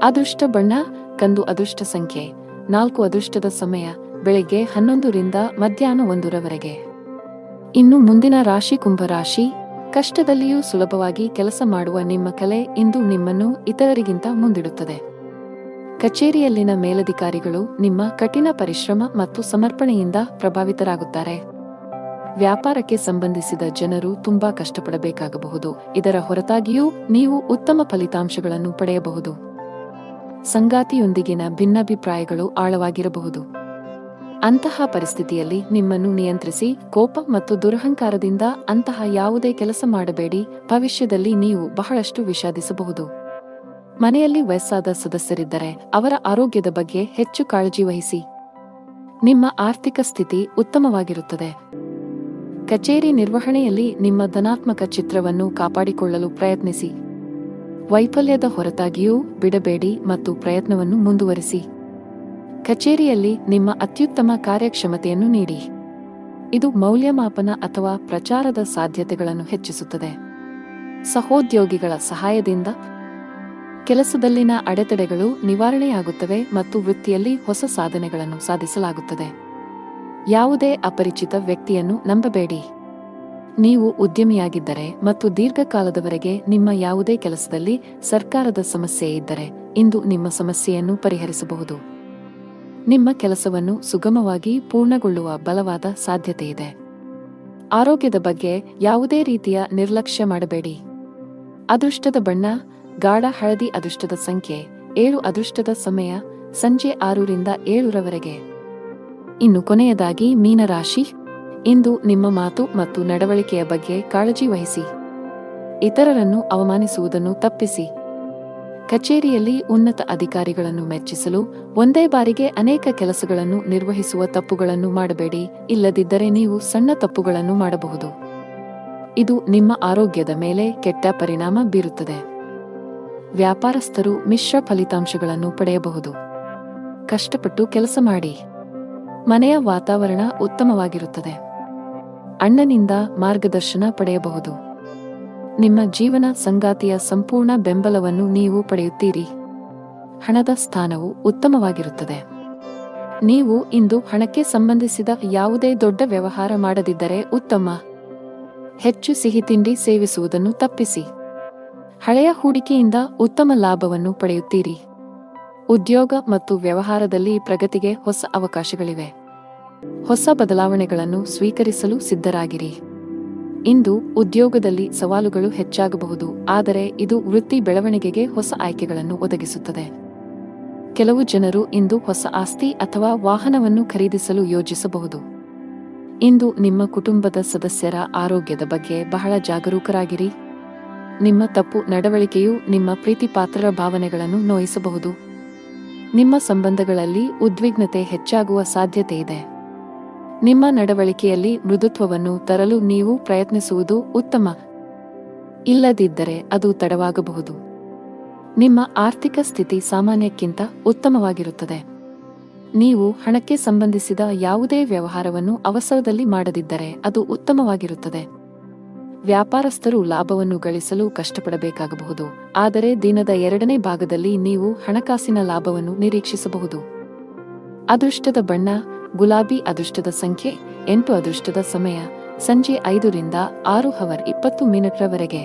[SPEAKER 1] ಅದೃಷ್ಟ ಬಣ್ಣ ಕಂದು. ಅದೃಷ್ಟ ಸಂಖ್ಯೆ 4. ಅದೃಷ್ಟದ ಸಮಯ ಬೆಳಗ್ಗೆ 11 ರಿಂದ ಮಧ್ಯಾಹ್ನ 1 ರವರೆಗೆ. ಇನ್ನು ಮುಂದಿನ ರಾಶಿ ಕುಂಭರಾಶಿ. ಕಷ್ಟದಲ್ಲಿಯೂ ಸುಲಭವಾಗಿ ಕೆಲಸ ಮಾಡುವ ನಿಮ್ಮ ಕಲೆ ಇಂದು ನಿಮ್ಮನ್ನು ಇತರರಿಗಿಂತ ಮುಂದಿಡುತ್ತದೆ. ಕಚೇರಿಯಲ್ಲಿನ ಮೇಲಧಿಕಾರಿಗಳು ನಿಮ್ಮ ಕಠಿಣ ಪರಿಶ್ರಮ ಮತ್ತು ಸಮರ್ಪಣೆಯಿಂದ ಪ್ರಭಾವಿತರಾಗುತ್ತಾರೆ. ವ್ಯಾಪಾರಕ್ಕೆ ಸಂಬಂಧಿಸಿದ ಜನರು ತುಂಬಾ ಕಷ್ಟಪಡಬೇಕಾಗಬಹುದು. ಇದರ ಹೊರತಾಗಿಯೂ ನೀವು ಉತ್ತಮ ಫಲಿತಾಂಶಗಳನ್ನು ಪಡೆಯಬಹುದು. ಸಂಗಾತಿಯೊಂದಿಗಿನ ಭಿನ್ನಾಭಿಪ್ರಾಯಗಳು ಆಳವಾಗಿರಬಹುದು. ಅಂತಹ ಪರಿಸ್ಥಿತಿಯಲ್ಲಿ ನಿಮ್ಮನ್ನು ನಿಯಂತ್ರಿಸಿ. ಕೋಪ ಮತ್ತು ದುರಹಂಕಾರದಿಂದ ಅಂತಹ ಯಾವುದೇ ಕೆಲಸ ಮಾಡಬೇಡಿ. ಭವಿಷ್ಯದಲ್ಲಿ ನೀವು ಬಹಳಷ್ಟು ವಿಷಾದಿಸಬಹುದು. ಮನೆಯಲ್ಲಿ ವಯಸ್ಸಾದ ಸದಸ್ಯರಿದ್ದರೆ ಅವರ ಆರೋಗ್ಯದ ಬಗ್ಗೆ ಹೆಚ್ಚು ಕಾಳಜಿ ವಹಿಸಿ. ನಿಮ್ಮ ಆರ್ಥಿಕ ಸ್ಥಿತಿ ಉತ್ತಮವಾಗಿರುತ್ತದೆ. ಕಚೇರಿ ನಿರ್ವಹಣೆಯಲ್ಲಿ ನಿಮ್ಮ ಧನಾತ್ಮಕ ಚಿತ್ರವನ್ನು ಕಾಪಾಡಿಕೊಳ್ಳಲು ಪ್ರಯತ್ನಿಸಿ. ವೈಫಲ್ಯದ ಹೊರತಾಗಿಯೂ ಬಿಡಬೇಡಿ ಮತ್ತು ಪ್ರಯತ್ನವನ್ನು ಮುಂದುವರಿಸಿ. ಕಚೇರಿಯಲ್ಲಿ ನಿಮ್ಮ ಅತ್ಯುತ್ತಮ ಕಾರ್ಯಕ್ಷಮತೆಯನ್ನು ನೀಡಿ. ಇದು ಮೌಲ್ಯಮಾಪನ ಅಥವಾ ಪ್ರಚಾರದ ಸಾಧ್ಯತೆಗಳನ್ನು ಹೆಚ್ಚಿಸುತ್ತದೆ. ಸಹೋದ್ಯೋಗಿಗಳ ಸಹಾಯದಿಂದ ಕೆಲಸದಲ್ಲಿನ ಅಡೆತಡೆಗಳು ನಿವಾರಣೆಯಾಗುತ್ತವೆ ಮತ್ತು ವೃತ್ತಿಯಲ್ಲಿ ಹೊಸ ಸಾಧನೆಗಳನ್ನು ಸಾಧಿಸಲಾಗುತ್ತದೆ. ಯಾವುದೇ ಅಪರಿಚಿತ ವ್ಯಕ್ತಿಯನ್ನು ನಂಬಬೇಡಿ. ನೀವು ಉದ್ಯಮಿಯಾಗಿದ್ದರೆ ಮತ್ತು ದೀರ್ಘಕಾಲದವರೆಗೆ ನಿಮ್ಮ ಯಾವುದೇ ಕೆಲಸದಲ್ಲಿ ಸರ್ಕಾರದ ಸಮಸ್ಯೆ ಇದ್ದರೆ ಇಂದು ನಿಮ್ಮ ಸಮಸ್ಯೆಯನ್ನು ಪರಿಹರಿಸಬಹುದು. ನಿಮ್ಮ ಕೆಲಸವನ್ನು ಸುಗಮವಾಗಿ ಪೂರ್ಣಗೊಳ್ಳುವ ಬಲವಾದ ಸಾಧ್ಯತೆಯಿದೆ. ಆರೋಗ್ಯದ ಬಗ್ಗೆ ಯಾವುದೇ ರೀತಿಯ ನಿರ್ಲಕ್ಷ್ಯ ಮಾಡಬೇಡಿ. ಅದೃಷ್ಟದ ಬಣ್ಣ ಗಾಢ ಹಳದಿ. ಅದೃಷ್ಟದ ಸಂಖ್ಯೆ 7. ಅದೃಷ್ಟದ ಸಮಯ ಸಂಜೆ 6 ರಿಂದ 7 ರವರೆಗೆ. ಇನ್ನು ಕೊನೆಯದಾಗಿ ಮೀನರಾಶಿ. ಇಂದು ನಿಮ್ಮ ಮಾತು ಮತ್ತು ನಡವಳಿಕೆಯ ಬಗ್ಗೆ ಕಾಳಜಿ ವಹಿಸಿ. ಇತರರನ್ನು ಅವಮಾನಿಸುವುದನ್ನು ತಪ್ಪಿಸಿ. ಕಚೇರಿಯಲ್ಲಿ ಉನ್ನತ ಅಧಿಕಾರಿಗಳನ್ನು ಮೆಚ್ಚಿಸಲು ಒಂದೇ ಬಾರಿಗೆ ಅನೇಕ ಕೆಲಸಗಳನ್ನು ನಿರ್ವಹಿಸುವ ತಪ್ಪುಗಳನ್ನು ಮಾಡಬೇಡಿ. ಇಲ್ಲದಿದ್ದರೆ ನೀವು ಸಣ್ಣ ತಪ್ಪುಗಳನ್ನು ಮಾಡಬಹುದು. ಇದು ನಿಮ್ಮ ಆರೋಗ್ಯದ ಮೇಲೆ ಕೆಟ್ಟ ಪರಿಣಾಮ ಬೀರುತ್ತದೆ. ವ್ಯಾಪಾರಸ್ಥರು ಮಿಶ್ರ ಫಲಿತಾಂಶಗಳನ್ನು ಪಡೆಯಬಹುದು. ಕಷ್ಟಪಟ್ಟು ಕೆಲಸ ಮಾಡಿ. ಮನೆಯ ವಾತಾವರಣ ಉತ್ತಮವಾಗಿರುತ್ತದೆ. ಅಣ್ಣನಿಂದ ಮಾರ್ಗದರ್ಶನ ಪಡೆಯಬಹುದು. ನಿಮ್ಮ ಜೀವನ ಸಂಗಾತಿಯ ಸಂಪೂರ್ಣ ಬೆಂಬಲವನ್ನು ನೀವು ಪಡೆಯುತ್ತೀರಿ. ಹಣದ ಸ್ಥಾನವು ಉತ್ತಮವಾಗಿರುತ್ತದೆ. ನೀವು ಇಂದು ಹಣಕ್ಕೆ ಸಂಬಂಧಿಸಿದ ಯಾವುದೇ ದೊಡ್ಡ ವ್ಯವಹಾರ ಮಾಡದಿದ್ದರೆ ಉತ್ತಮ. ಹೆಚ್ಚು ಸಿಹಿತಿಂಡಿ ಸೇವಿಸುವುದನ್ನು ತಪ್ಪಿಸಿ. ಹಳೆಯ ಹೂಡಿಕೆಯಿಂದ ಉತ್ತಮ ಲಾಭವನ್ನು ಪಡೆಯುತ್ತೀರಿ. ಉದ್ಯೋಗ ಮತ್ತು ವ್ಯವಹಾರದಲ್ಲಿ ಪ್ರಗತಿಗೆ ಹೊಸ ಅವಕಾಶಗಳಿವೆ. ಹೊಸ ಬದಲಾವಣೆಗಳನ್ನು ಸ್ವೀಕರಿಸಲು ಸಿದ್ಧರಾಗಿರಿ. ಇಂದು ಉದ್ಯೋಗದಲ್ಲಿ ಸವಾಲುಗಳು ಹೆಚ್ಚಾಗಬಹುದು, ಆದರೆ ಇದು ವೃತ್ತಿ ಬೆಳವಣಿಗೆಗೆ ಹೊಸ ಆಯ್ಕೆಗಳನ್ನು ಒದಗಿಸುತ್ತದೆ. ಕೆಲವು ಜನರು ಇಂದು ಹೊಸ ಆಸ್ತಿ ಅಥವಾ ವಾಹನವನ್ನು ಖರೀದಿಸಲು ಯೋಜಿಸಬಹುದು. ಇಂದು ನಿಮ್ಮ ಕುಟುಂಬದ ಸದಸ್ಯರ ಆರೋಗ್ಯದ ಬಗ್ಗೆ ಬಹಳ ಜಾಗರೂಕರಾಗಿರಿ. ನಿಮ್ಮ ತಪ್ಪು ನಡವಳಿಕೆಯು ನಿಮ್ಮ ಪ್ರೀತಿಪಾತ್ರರ ಭಾವನೆಗಳನ್ನು ನೋಯಿಸಬಹುದು. ನಿಮ್ಮ ಸಂಬಂಧಗಳಲ್ಲಿ ಉದ್ವಿಗ್ನತೆ ಹೆಚ್ಚಾಗುವ ಸಾಧ್ಯತೆಯಿದೆ. ನಿಮ್ಮ ನಡವಳಿಕೆಯಲ್ಲಿ ಮೃದುತ್ವವನ್ನು ತರಲು ನೀವು ಪ್ರಯತ್ನಿಸುವುದು ಉತ್ತಮ. ಇಲ್ಲದಿದ್ದರೆ ಅದು ತಡವಾಗಬಹುದು. ನಿಮ್ಮ ಆರ್ಥಿಕ ಸ್ಥಿತಿ ಸಾಮಾನ್ಯಕ್ಕಿಂತ ಉತ್ತಮವಾಗಿರುತ್ತದೆ. ನೀವು ಹಣಕ್ಕೆ ಸಂಬಂಧಿಸಿದ ಯಾವುದೇ ವ್ಯವಹಾರವನ್ನು ಅವಸರದಲ್ಲಿ ಮಾಡದಿದ್ದರೆ ಅದು ಉತ್ತಮವಾಗಿರುತ್ತದೆ. ವ್ಯಾಪಾರಸ್ಥರು ಲಾಭವನ್ನು ಗಳಿಸಲು ಕಷ್ಟಪಡಬೇಕಾಗಬಹುದು, ಆದರೆ ದಿನದ 2ನೇ ಭಾಗದಲ್ಲಿ ನೀವು ಹಣಕಾಸಿನ ಲಾಭವನ್ನು ನಿರೀಕ್ಷಿಸಬಹುದು. ಅದೃಷ್ಟದ ಬಣ್ಣ ಗುಲಾಬಿ. ಅದೃಷ್ಟದ ಸಂಖ್ಯೆ 8. ಅದೃಷ್ಟದ ಸಮಯ ಸಂಜೆ 5 ರಿಂದ 6:20 ರವರೆಗೆ.